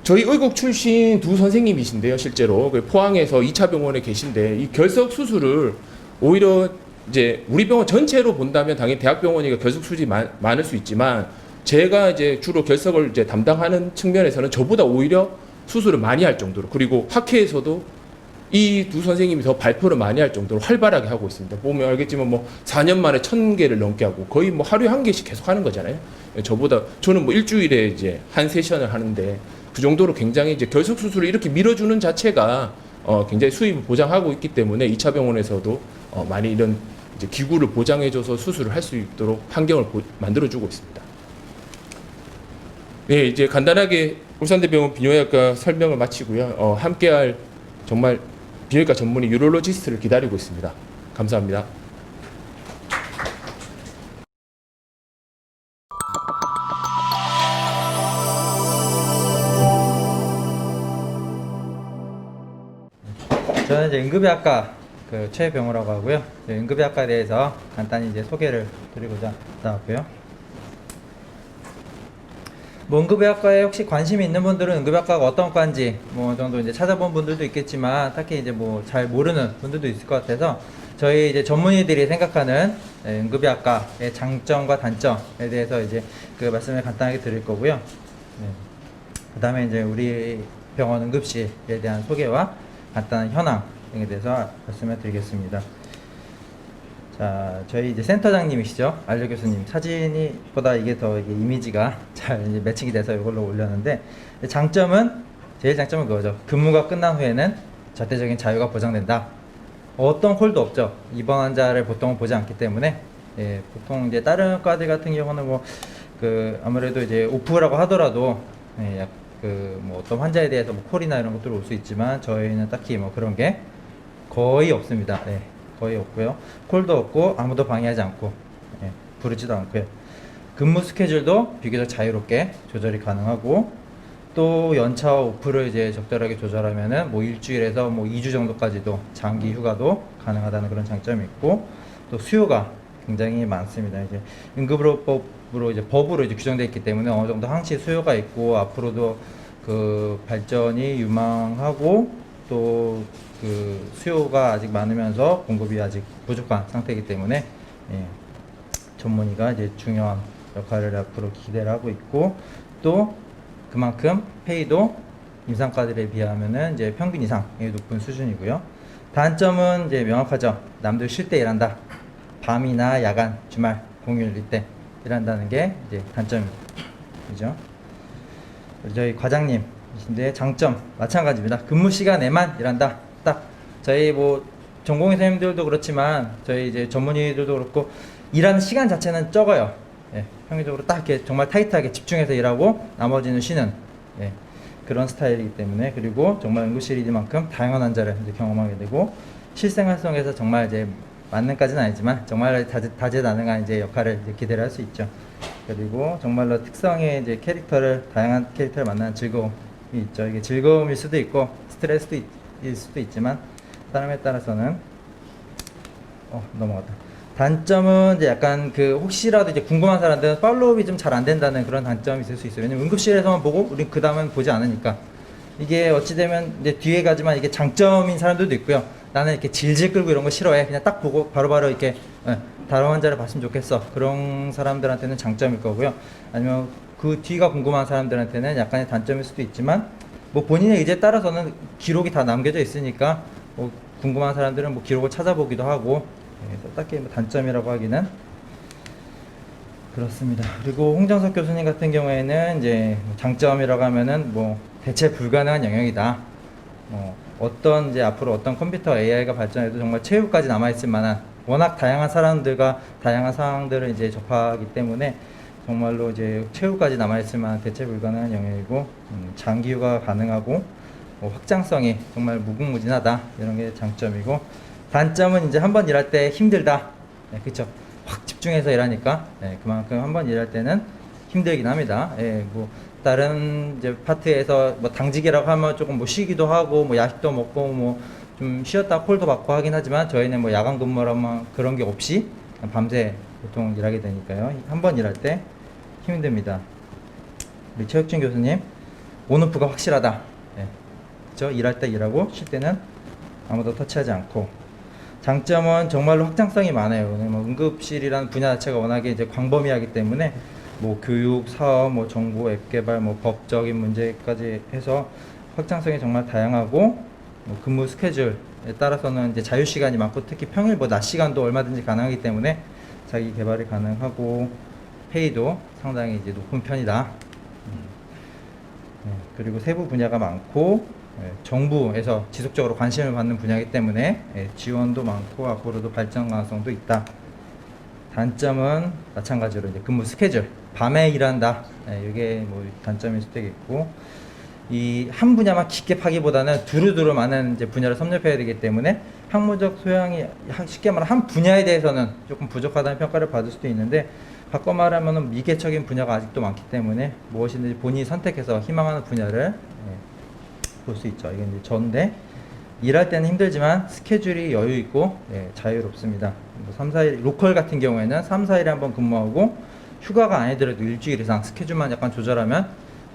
저희 의국 출신 두 선생님이신데요, 실제로 포항에서 2차 병원에 계신데 이 결석 수술을 오히려 이제 우리 병원 전체로 본다면 당연히 대학병원이가 결석 수술이 많을 수 있지만 제가 이제 주로 결석을 이제 담당하는 측면에서는 저보다 오히려 수술을 많이 할 정도로 그리고 학회에서도 이 두 선생님이 더 발표를 많이 할 정도로 활발하게 하고 있습니다. 보면 알겠지만 뭐 4년 만에 1000개를 넘게 하고 거의 뭐 하루에 한 개씩 계속 하는 거잖아요. 저는 뭐 일주일에 이제 한 세션을 하는데 그 정도로 굉장히 이제 결석 수술을 이렇게 밀어주는 자체가 굉장히 수입을 보장하고 있기 때문에 2차 병원에서도 많이 이런 이제 기구를 보장해줘서 수술을 할 수 있도록 환경을 만들어주고 있습니다. 네, 이제 간단하게 울산대병원 비뇨기과 설명을 마치고요. 함께할 정말 비뇨기과 전문의 유로로지스트를 기다리고 있습니다. 감사합니다. 저는 이제 응급의학과 그 최병호라고 하고요. 응급의학과에 대해서 간단히 이제 소개를 드리고자 나왔고요. 뭐 응급의학과에 혹시 관심이 있는 분들은 응급의학과가 어떤 과인지 뭐 정도 이제 찾아본 분들도 있겠지만 딱히 이제 뭐 잘 모르는 분들도 있을 것 같아서 저희 이제 전문의들이 생각하는 응급의학과의 장점과 단점에 대해서 이제 그 말씀을 간단하게 드릴 거고요. 그다음에 이제 우리 병원 응급실에 대한 소개와 간단한 현황 등에 대해서 말씀을 드리겠습니다. 자, 저희 이제 센터장님이시죠, 알려 교수님. 사진이 보다 이게 더 이게 이미지가 잘 이제 매칭이 돼서 이걸로 올렸는데, 제일 장점은 그거죠. 근무가 끝난 후에는 절대적인 자유가 보장된다. 어떤 콜도 없죠. 입원 환자를 보통은 보지 않기 때문에, 예, 보통 이제 다른 과들 같은 경우는 뭐 그 아무래도 이제 오프라고 하더라도 예, 뭐 어떤 환자에 대해서 뭐 콜이나 이런 것들이 올 수 있지만 저희는 딱히 뭐 그런 게 거의 없습니다. 네, 거의 없고요. 콜도 없고 아무도 방해하지 않고 예, 부르지도 않고요. 근무 스케줄도 비교적 자유롭게 조절이 가능하고 또 연차와 오프를 이제 적절하게 조절하면은 뭐 일주일에서 뭐 2주 정도까지도 장기 휴가도 가능하다는 그런 장점이 있고 또 수요가 굉장히 많습니다. 이제 응급의료법으로 이제 법으로 이제 규정되어 있기 때문에 어느 정도 항시 수요가 있고 앞으로도 그 발전이 유망하고 또 그 수요가 아직 많으면서 공급이 아직 부족한 상태이기 때문에 예, 전문의가 이제 중요한 역할을 앞으로 기대를 하고 있고 또 그만큼 페이도 임상과들에 비하면은 이제 평균 이상의 높은 수준이고요. 단점은 이제 명확하죠. 남들 쉴 때 일한다. 밤이나 야간, 주말, 공휴일 이때 일한다는 게 이제 단점이죠. 저희 과장님이신데 장점 마찬가지입니다. 근무 시간에만 일한다. 딱 저희 뭐 전공의 선생님들도 그렇지만 저희 이제 전문의들도 그렇고 일하는 시간 자체는 적어요. 예, 평균적으로 딱 이렇게 정말 타이트하게 집중해서 일하고 나머지는 쉬는 예, 그런 스타일이기 때문에 그리고 정말 응급실이만큼 다양한 환자를 이제 경험하게 되고 실생활 속에서 정말 이제 만능까지는 아니지만 정말 다재다능한 이제 역할을 이제 기대를 할 수 있죠. 그리고 정말로 특성의 이제 다양한 캐릭터를 만나는 즐거움이 있죠. 이게 즐거움일 수도 있고 스트레스도 일 수도 있지만 사람에 따라서는 넘어갔다. 단점은 이제 약간 그 혹시라도 이제 궁금한 사람들은 팔로우업이 좀 잘 안 된다는 그런 단점이 있을 수 있어요. 왜냐면 응급실에서만 보고 우린 그 다음은 보지 않으니까 이게 어찌 되면 이제 뒤에 가지만 이게 장점인 사람들도 있고요. 나는 이렇게 질질 끌고 이런 거 싫어해. 그냥 딱 보고 바로바로 이렇게 다른 환자를 봤으면 좋겠어. 그런 사람들한테는 장점일 거고요. 아니면 그 뒤가 궁금한 사람들한테는 약간의 단점일 수도 있지만 뭐 본인의 의지에 따라서는 기록이 다 남겨져 있으니까 뭐 궁금한 사람들은 뭐 기록을 찾아보기도 하고 그래서 딱히 뭐 단점이라고 하기는 그렇습니다. 그리고 홍정석 교수님 같은 경우에는 이제 장점이라고 하면은 뭐 대체 불가능한 영역이다. 어떤 이제 앞으로 어떤 컴퓨터 AI가 발전해도 정말 최후까지 남아있을 만한 워낙 다양한 사람들과 다양한 상황들을 이제 접하기 때문에 정말로 이제 최후까지 남아있을 만한 대체 불가능한 영역이고 장기휴가 가능하고 확장성이 정말 무궁무진하다 이런 게 장점이고 단점은 이제 한번 일할 때 힘들다. 네, 그렇죠. 확 집중해서 일하니까 그만큼 한번 일할 때는 힘들긴 합니다. 뭐 다른 이제 파트에서 뭐 당직이라고 하면 조금 뭐 쉬기도 하고 뭐 야식도 먹고 뭐 좀 쉬었다 콜도 받고 하긴 하지만 저희는 뭐 야간 근무라면 그런 게 없이 밤새 보통 일하게 되니까요. 한 번 일할 때 힘듭니다. 우리 최혁준 교수님 온오프가 확실하다. 그렇죠? 일할 때 일하고 쉴 때는 아무도 터치하지 않고 장점은 정말로 확장성이 많아요. 뭐 응급실이라는 분야 자체가 워낙에 이제 광범위하기 때문에 뭐 교육, 사업, 뭐 정보, 앱 개발, 뭐 법적인 문제까지 해서 확장성이 정말 다양하고 뭐 근무 스케줄에 따라서는 이제 자유 시간이 많고 특히 평일 뭐 낮 시간도 얼마든지 가능하기 때문에 자기 개발이 가능하고 페이도 상당히 이제 높은 편이다. 그리고 세부 분야가 많고 정부에서 지속적으로 관심을 받는 분야이기 때문에 지원도 많고 앞으로도 발전 가능성도 있다. 단점은 마찬가지로 이제 근무 스케줄 밤에 일한다. 이게 뭐 단점일 수도 있고 이 한 분야만 깊게 파기보다는 두루두루 많은 이제 분야를 섭렵해야 되기 때문에 학문적 소양이 쉽게 말하면 한 분야에 대해서는 조금 부족하다는 평가를 받을 수도 있는데 바꿔 말하면 미개척인 분야가 아직도 많기 때문에 무엇이든지 본인이 선택해서 희망하는 분야를 볼 수 있죠. 이게 이제 전데 일할 때는 힘들지만 스케줄이 여유 있고 네, 자유롭습니다. 뭐 3, 4일 로컬 같은 경우에는 3, 4일에 한번 근무하고 휴가가 아니더라도 일주일 이상 스케줄만 약간 조절하면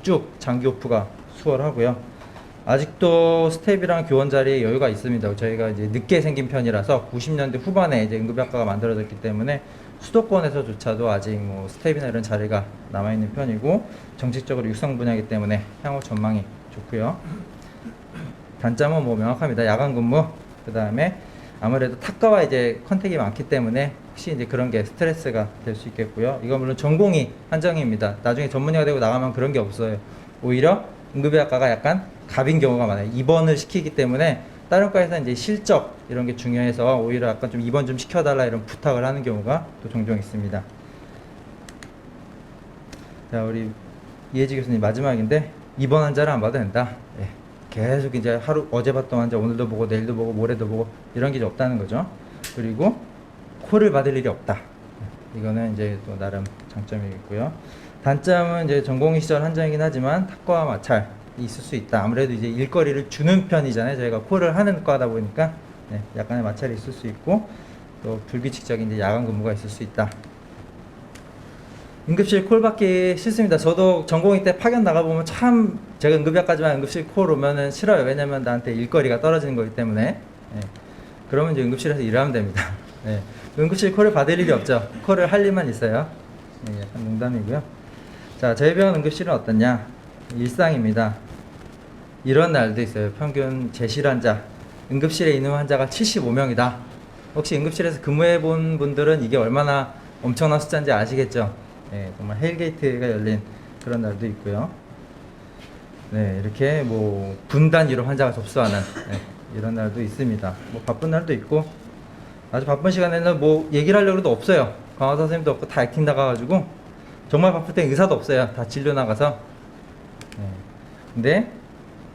쭉 장기 오프가 수월하고요. 아직도 스텝이랑 교원 자리에 여유가 있습니다. 저희가 이제 늦게 생긴 편이라서 90년대 후반에 이제 응급의학과가 만들어졌기 때문에 수도권에서조차도 아직 뭐 스텝이나 이런 자리가 남아 있는 편이고 정책적으로 육성 분야이기 때문에 향후 전망이 좋고요. 단점은 뭐 명확합니다. 야간 근무, 그 다음에 아무래도 타과와 이제 컨택이 많기 때문에 혹시 이제 그런 게 스트레스가 될 수 있겠고요. 이건 물론 전공이 한정입니다. 나중에 전문의가 되고 나가면 그런 게 없어요. 오히려 응급의학과가 약간 갑인 경우가 많아요. 입원을 시키기 때문에 다른 과에서 이제 실적 이런 게 중요해서 오히려 약간 좀 입원 좀 시켜달라 이런 부탁을 하는 경우가 또 종종 있습니다. 자, 우리 이혜지 교수님 마지막인데 입원 환자를 안 봐도 된다. 예. 계속 이제 하루 어제 봤던 환자 오늘도 보고 내일도 보고 모레도 보고 이런 게 없다는 거죠. 그리고 콜을 받을 일이 없다. 이거는 이제 또 나름 장점이겠고요. 단점은 이제 전공의 시절 한정이긴 하지만 탁과와 마찰이 있을 수 있다. 아무래도 이제 일거리를 주는 편이잖아요. 저희가 콜을 하는 과다 보니까 네, 약간의 마찰이 있을 수 있고 또 불규칙적인 이제 야간 근무가 있을 수 있다. 응급실 콜 받기 싫습니다. 저도 전공의 때 파견 나가보면 참 제가 응급의학과지만 응급실 콜 오면은 싫어요. 왜냐면 나한테 일거리가 떨어지는 거기 때문에. 네. 그러면 이제 응급실에서 일하면 됩니다. 네. 응급실 콜을 받을 일이 없죠. 콜을 할 일만 있어요. 네, 약간 농담이고요. 자, 저희 병원 응급실은 어떠냐? 일상입니다. 이런 날도 있어요. 평균 제실 환자, 응급실에 있는 환자가 75명이다. 혹시 응급실에서 근무해 본 분들은 이게 얼마나 엄청난 숫자인지 아시겠죠? 네, 정말 헬게이트가 열린 그런 날도 있고요. 네, 이렇게 뭐 분단위로 환자가 접수하는 네, 이런 날도 있습니다. 뭐 바쁜 날도 있고 아주 바쁜 시간에는 뭐 얘기를 하려고 해도 없어요. 간호사 선생님도 없고 다 액팅 나가가지고 정말 바쁠 때 의사도 없어요. 다 진료 나가서. 네. 근데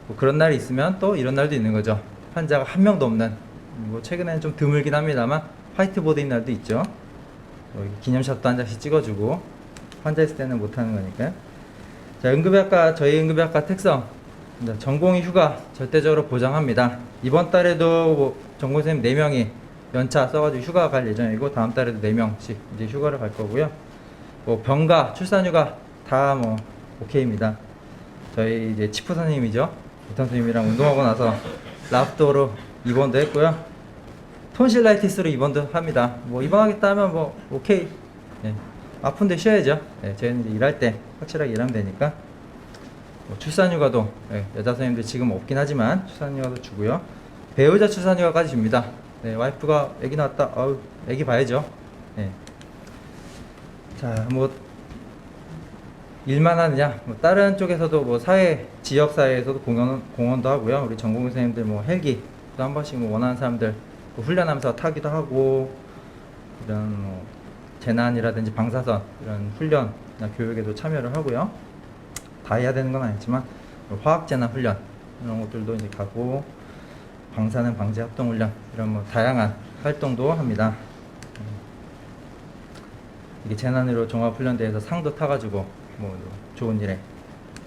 뭐 그런 날이 있으면 또 이런 날도 있는 거죠. 환자가 한 명도 없는 뭐 최근에는 좀 드물긴 합니다만 화이트보드인 날도 있죠. 기념샷도 한 장씩 찍어주고 환자 있을 때는 못하는 거니까요. 자, 응급의학과, 저희 응급의학과 특성 전공의 휴가 절대적으로 보장합니다. 이번 달에도 뭐 전공 선생님 4명이 연차 써가지고 휴가 갈 예정이고 다음 달에도 4명씩 이제 휴가를 갈 거고요. 뭐 병가, 출산휴가 다 뭐 오케이입니다. 저희 이제 치프 선생님이죠. 부탄 선생님이랑 운동하고 나서 랍도로 입원도 했고요. 톤실라이티스로 입원도 합니다. 뭐 입원하겠다 하면 뭐 오케이. 예. 아픈데 쉬어야죠. 예. 저희는 이제 일할 때 확실하게 일하면 되니까. 뭐 출산휴가도 예. 여자 선생님들 지금 없긴 하지만 출산휴가도 주고요. 배우자 출산휴가까지 줍니다. 네, 와이프가 아기 낳았다. 아우, 아기 봐야죠. 예. 자, 뭐 일만 하느냐? 뭐 다른 쪽에서도 뭐 사회, 지역 사회에서도 공헌도 하고요. 우리 전공 선생님들 뭐 헬기도 한 번씩 뭐 원하는 사람들 뭐 훈련하면서 타기도 하고 이런 뭐 재난이라든지 방사선 이런 훈련이나 교육에도 참여를 하고요. 다 해야 되는 건 아니지만 뭐 화학 재난 훈련 이런 것들도 이제 가고 방사능 방지 합동 훈련 이런 뭐 다양한 활동도 합니다. 이게 재난으로 종합훈련대에서 상도 타가지고 뭐 좋은 일에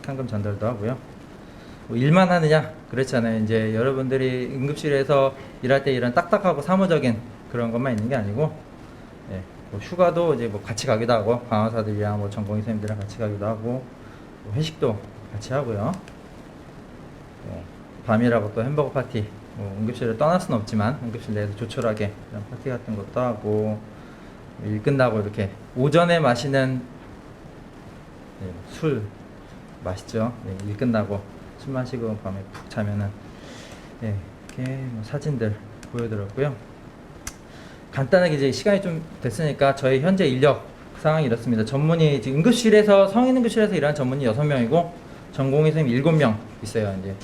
상금 전달도 하고요. 뭐 일만 하느냐? 그렇잖아요. 이제 여러분들이 응급실에서 일할 때 이런 딱딱하고 사무적인 그런 것만 있는 게 아니고, 예, 뭐 휴가도 이제 뭐 같이 가기도 하고, 간호사들이랑 뭐 전공의 선생님들이랑 같이 가기도 하고, 뭐 회식도 같이 하고요. 밤이라고 또 햄버거 파티, 뭐 응급실을 떠날 수는 없지만 응급실 내에서 조촐하게 이런 파티 같은 것도 하고, 일 끝나고 이렇게 오전에 마시는 네, 술 맛있죠. 네, 일 끝나고 술 마시고 밤에 푹 자면은 네, 이렇게 뭐 사진들 보여드렸고요. 간단하게 이제 시간이 좀 됐으니까 저희 현재 인력 상황이 이렇습니다. 전문의 지금 응급실에서 성인 응급실에서 일하는 전문의 6명이고 전공의 선생님 7명 있어요. 이제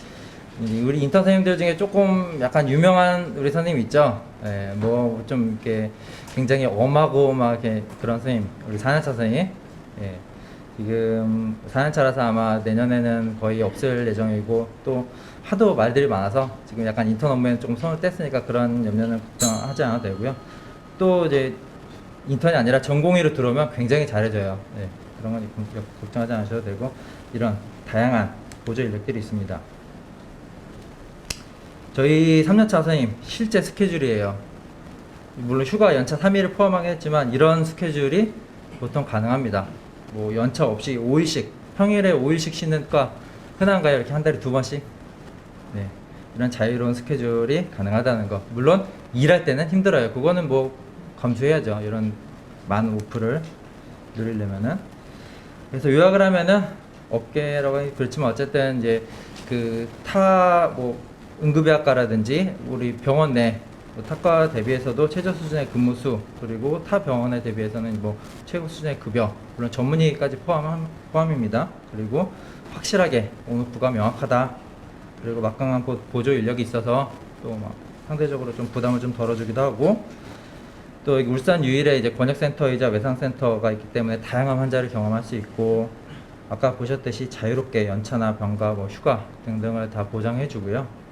우리 인턴 선생님들 중에 조금 약간 유명한 우리 선생님 있죠. 예, 뭐 좀 이렇게 굉장히 엄하고 막 이렇게 그런 선생님, 우리 4년차 선생님. 예, 지금 4년차라서 아마 내년에는 거의 없을 예정이고 또 하도 말들이 많아서 지금 약간 인턴 업무에는 조금 손을 뗐으니까 그런 염려는 걱정하지 않아도 되고요. 또 이제 인턴이 아니라 전공의로 들어오면 굉장히 잘해줘요. 예, 그런 건 걱정하지 않으셔도 되고 이런 다양한 보조 인력들이 있습니다. 저희 3년차 선생님 실제 스케줄이에요. 물론 휴가 연차 3일을 포함하겠지만 이런 스케줄이 보통 가능합니다. 뭐 연차 없이 5일씩 평일에 5일씩 쉬는 과 흔한가요? 이렇게 한 달에 2번씩? 네, 이런 자유로운 스케줄이 가능하다는 거. 물론 일할 때는 힘들어요. 그거는 뭐 감수해야죠. 이런 많은 오프를 누리려면은. 그래서 요약을 하면은 업계라고 하기 그렇지만 어쨌든 이제 그 타 뭐 응급의학과라든지 우리 병원 내뭐 타과 대비해서도 최저 수준의 근무 수, 그리고 타 병원에 대비해서는 뭐 최고 수준의 급여, 물론 전문의까지 포함입니다. 그리고 확실하게 온오프가 명확하다. 그리고 막강한 보조 인력이 있어서 또 막 상대적으로 좀 부담을 좀 덜어주기도 하고, 또 여기 울산 유일의 이제 권역센터이자 외상센터가 있기 때문에 다양한 환자를 경험할 수 있고, 아까 보셨듯이 자유롭게 연차나 병가, 뭐 휴가 등등을 다 보장해주고요.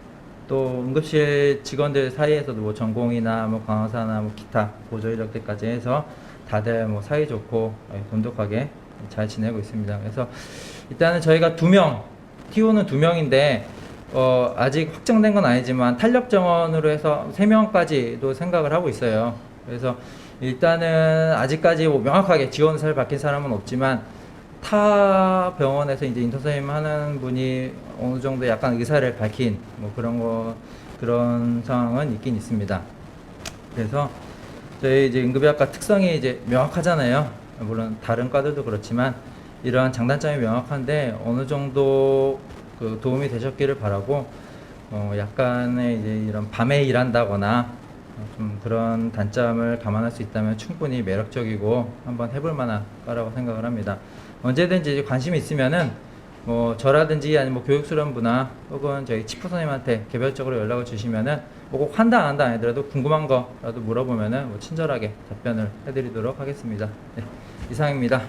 또 응급실 직원들 사이에서도 뭐 전공의나 뭐 간호사나 뭐 기타 보조 인력들까지 해서 다들 뭐 사이좋고 돈독하게 잘 지내고 있습니다. 그래서 일단은 저희가 2명, TO는 2명인데 아직 확정된 건 아니지만 탄력 정원으로 해서 3명까지도 생각을 하고 있어요. 그래서 일단은 아직까지 뭐 명확하게 지원을 받긴 사람은 없지만 타 병원에서 이제 인턴 선생님 하는 분이 어느 정도 약간 의사를 밝힌 뭐 그런 상황은 있긴 있습니다. 그래서 저희 이제 응급의학과 특성이 이제 명확하잖아요. 물론 다른 과들도 그렇지만 이러한 장단점이 명확한데 어느 정도 그 도움이 되셨기를 바라고, 약간의 이제 이런 밤에 일한다거나 좀 그런 단점을 감안할 수 있다면 충분히 매력적이고 한번 해볼 만한 과라고 생각을 합니다. 언제든지 관심이 있으면은 뭐 저라든지 아니면 뭐 교육수련부나 혹은 저희 치프 선생님한테 개별적으로 연락을 주시면은 뭐 꼭 한다 안 한다 아니더라도 궁금한 거라도 물어보면은 뭐 친절하게 답변을 해드리도록 하겠습니다. 네, 이상입니다.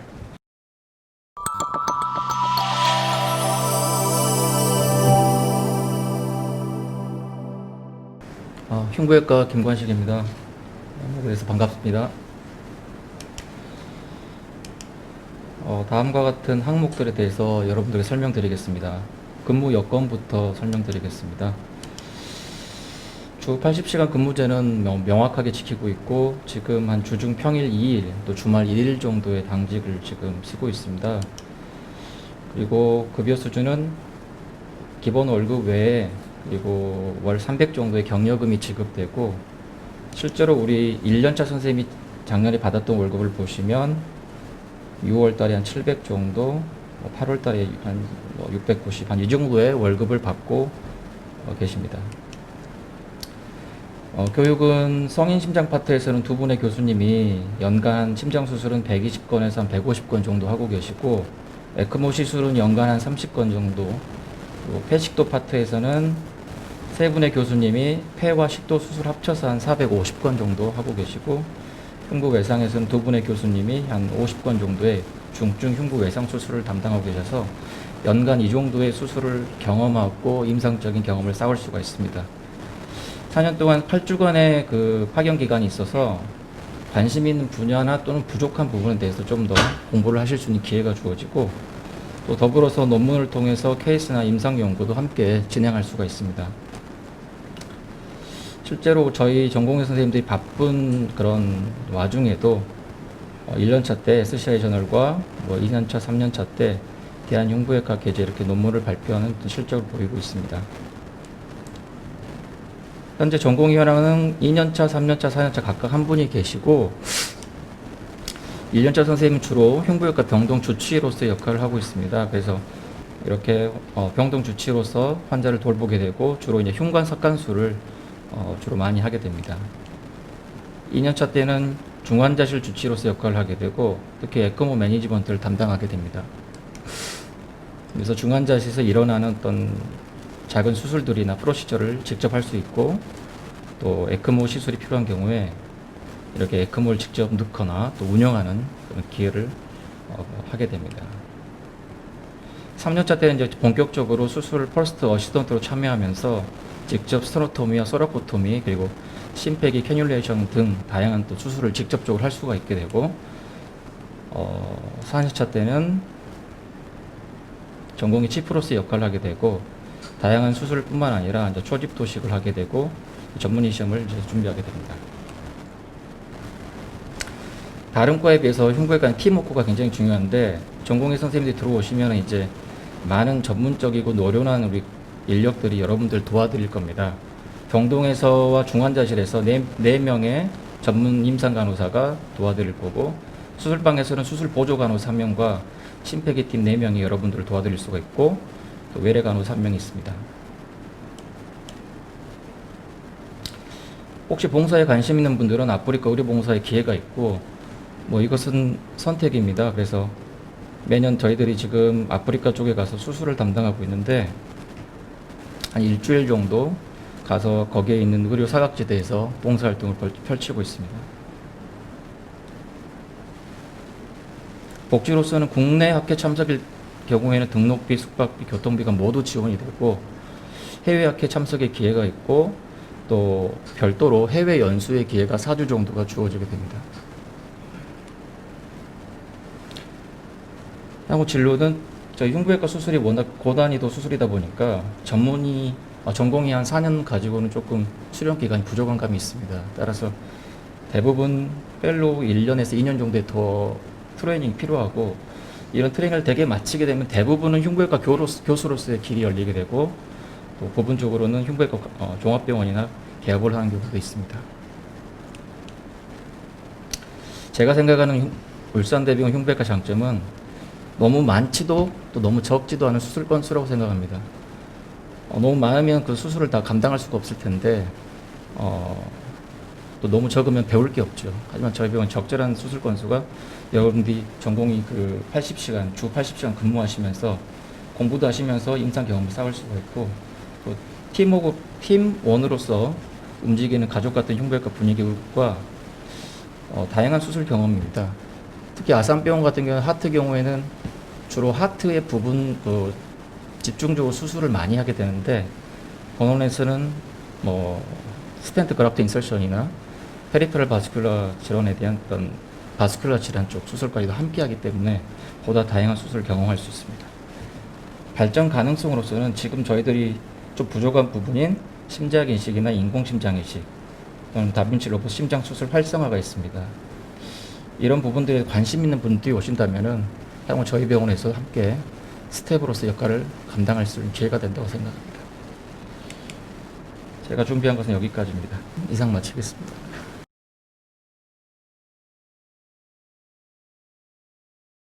흉부외과 김관식입니다. 그래서 반갑습니다. 다음과 같은 항목들에 대해서 여러분들에게 설명드리겠습니다. 근무 여건부터 설명드리겠습니다. 주 80시간 근무제는 명확하게 지키고 있고, 지금 한 주중 평일 2일, 또 주말 1일 정도의 당직을 지금 쓰고 있습니다. 그리고 급여 수준은 기본 월급 외에 그리고 월 300 정도의 격려금이 지급되고, 실제로 우리 1년차 선생님이 작년에 받았던 월급을 보시면 6월 달에 한 700 정도, 8월 달에 한 690, 한 이 정도의 월급을 받고 계십니다. 교육은 성인 심장 파트에서는 2분의 교수님이 연간 심장 수술은 120건에서 한 150건 정도 하고 계시고, 에크모 시술은 연간 한 30건 정도, 그리고 폐식도 파트에서는 3분의 교수님이 폐와 식도 수술 합쳐서 한 450건 정도 하고 계시고, 흉부 외상에서는 2분의 교수님이 한 50건 정도의 중증 흉부 외상 수술을 담당하고 계셔서 연간 이 정도의 수술을 경험하고 임상적인 경험을 쌓을 수가 있습니다. 4년 동안 8주간의 그 파견 기간이 있어서 관심 있는 분야나 또는 부족한 부분에 대해서 좀 더 공부를 하실 수 있는 기회가 주어지고, 또 더불어서 논문을 통해서 케이스나 임상 연구도 함께 진행할 수가 있습니다. 실제로 저희 전공의 선생님들이 바쁜 그런 와중에도 1년차 때 SCI 저널과 뭐 2년차, 3년차 때 대한흉부외과 계제 이렇게 논문을 발표하는 실적을 보이고 있습니다. 현재 전공의원은 2년차, 3년차, 4년차 각각 한 분이 계시고, 1년차 선생님은 주로 흉부외과 병동 주치의로서의 역할을 하고 있습니다. 그래서 이렇게 병동 주치의로서 환자를 돌보게 되고, 주로 이제 흉관 석관술을 주로 많이 하게 됩니다. 2년차 때는 중환자실 주치의로서 역할을 하게 되고, 특히 에크모 매니지먼트를 담당하게 됩니다. 그래서 중환자실에서 일어나는 어떤 작은 수술들이나 프로시저를 직접 할 수 있고, 또 에크모 시술이 필요한 경우에 이렇게 에크모를 직접 넣거나 또 운영하는 그런 기회를 하게 됩니다. 3년차 때는 이제 본격적으로 수술 퍼스트 어시스턴트로 참여하면서 직접 스테노토미와 소라코토미, 그리고 심폐기 캐뉼레이션 등 다양한 또 수술을 직접적으로 할 수가 있게 되고, 4년차 때는 전공의 치프로서 역할을 하게 되고, 다양한 수술뿐만 아니라 이제 초집 도식을 하게 되고 전문의 시험을 이제 준비하게 됩니다. 다른 과에 비해서 흉부외과는 팀워크가 굉장히 중요한데 전공의 선생님들이 들어오시면 이제 많은 전문적이고 노련한 우리 인력들이 여러분들 도와드릴 겁니다. 병동에서와 중환자실에서 4명의 전문 임상 간호사가 도와드릴 거고 수술방에서는 수술 보조 간호사 1명과 심폐기팀 4명이 여러분들을 도와드릴 수가 있고 또 외래 간호사 1명이 있습니다. 혹시 봉사에 관심 있는 분들은 아프리카 의료 봉사에 기회가 있고 뭐 이것은 선택입니다. 그래서 매년 저희들이 지금 아프리카 쪽에 가서 수술을 담당하고 있는데 한 일주일 정도 가서 거기에 있는 의료 사각지대에서 봉사활동을 펼치고 있습니다. 복지로서는 국내 학회 참석일 경우에는 등록비, 숙박비, 교통비가 모두 지원이 되고 해외 학회 참석의 기회가 있고 또 별도로 해외 연수의 기회가 4주 정도가 주어지게 됩니다. 향후 진로는 저희 흉부외과 수술이 워낙 고난이도 수술이다 보니까 전공이 한 4년 가지고는 조금 수련 기간이 부족한 감이 있습니다. 따라서 대부분 펠로우 1년에서 2년 정도의 더 트레이닝이 필요하고 이런 트레이닝을 대개 마치게 되면 대부분은 흉부외과 교수로서의 길이 열리게 되고 또 부분적으로는 흉부외과 종합병원이나 개업을 하는 경우도 있습니다. 제가 생각하는 울산대병원 흉부외과 장점은 너무 많지도 또 너무 적지도 않은 수술 건수라고 생각합니다. 너무 많으면 그 수술을 다 감당할 수가 없을 텐데 또 너무 적으면 배울 게 없죠. 하지만 저희 병원 적절한 수술 건수가 여러분들이 전공이 그 80시간, 주 80시간 근무하시면서 공부도 하시면서 임상 경험을 쌓을 수가 있고 또 팀원으로서 움직이는 가족 같은 흉부외과 분위기과 다양한 수술 경험입니다. 특히 아산병원 같은 경우는 하트 경우에는 주로 하트의 부분 집중적으로 수술을 많이 하게 되는데 본원에서는 뭐 스텐트 그라프트 인설션이나 페리페럴 바스큘라 질환에 대한 어떤 바스큘라 질환 쪽 수술까지도 함께하기 때문에 보다 다양한 수술을 경험할 수 있습니다. 발전 가능성으로서는 지금 저희들이 좀 부족한 부분인 심장 이식이나 인공심장 이식 또는 다빈치 로봇 심장 수술 활성화가 있습니다. 이런 부분들에 관심 있는 분들이 오신다면은 향후 저희 병원에서 함께 스텝으로서 역할을 감당할 수 있는 기회가 된다고 생각합니다. 제가 준비한 것은 여기까지입니다. 이상 마치겠습니다.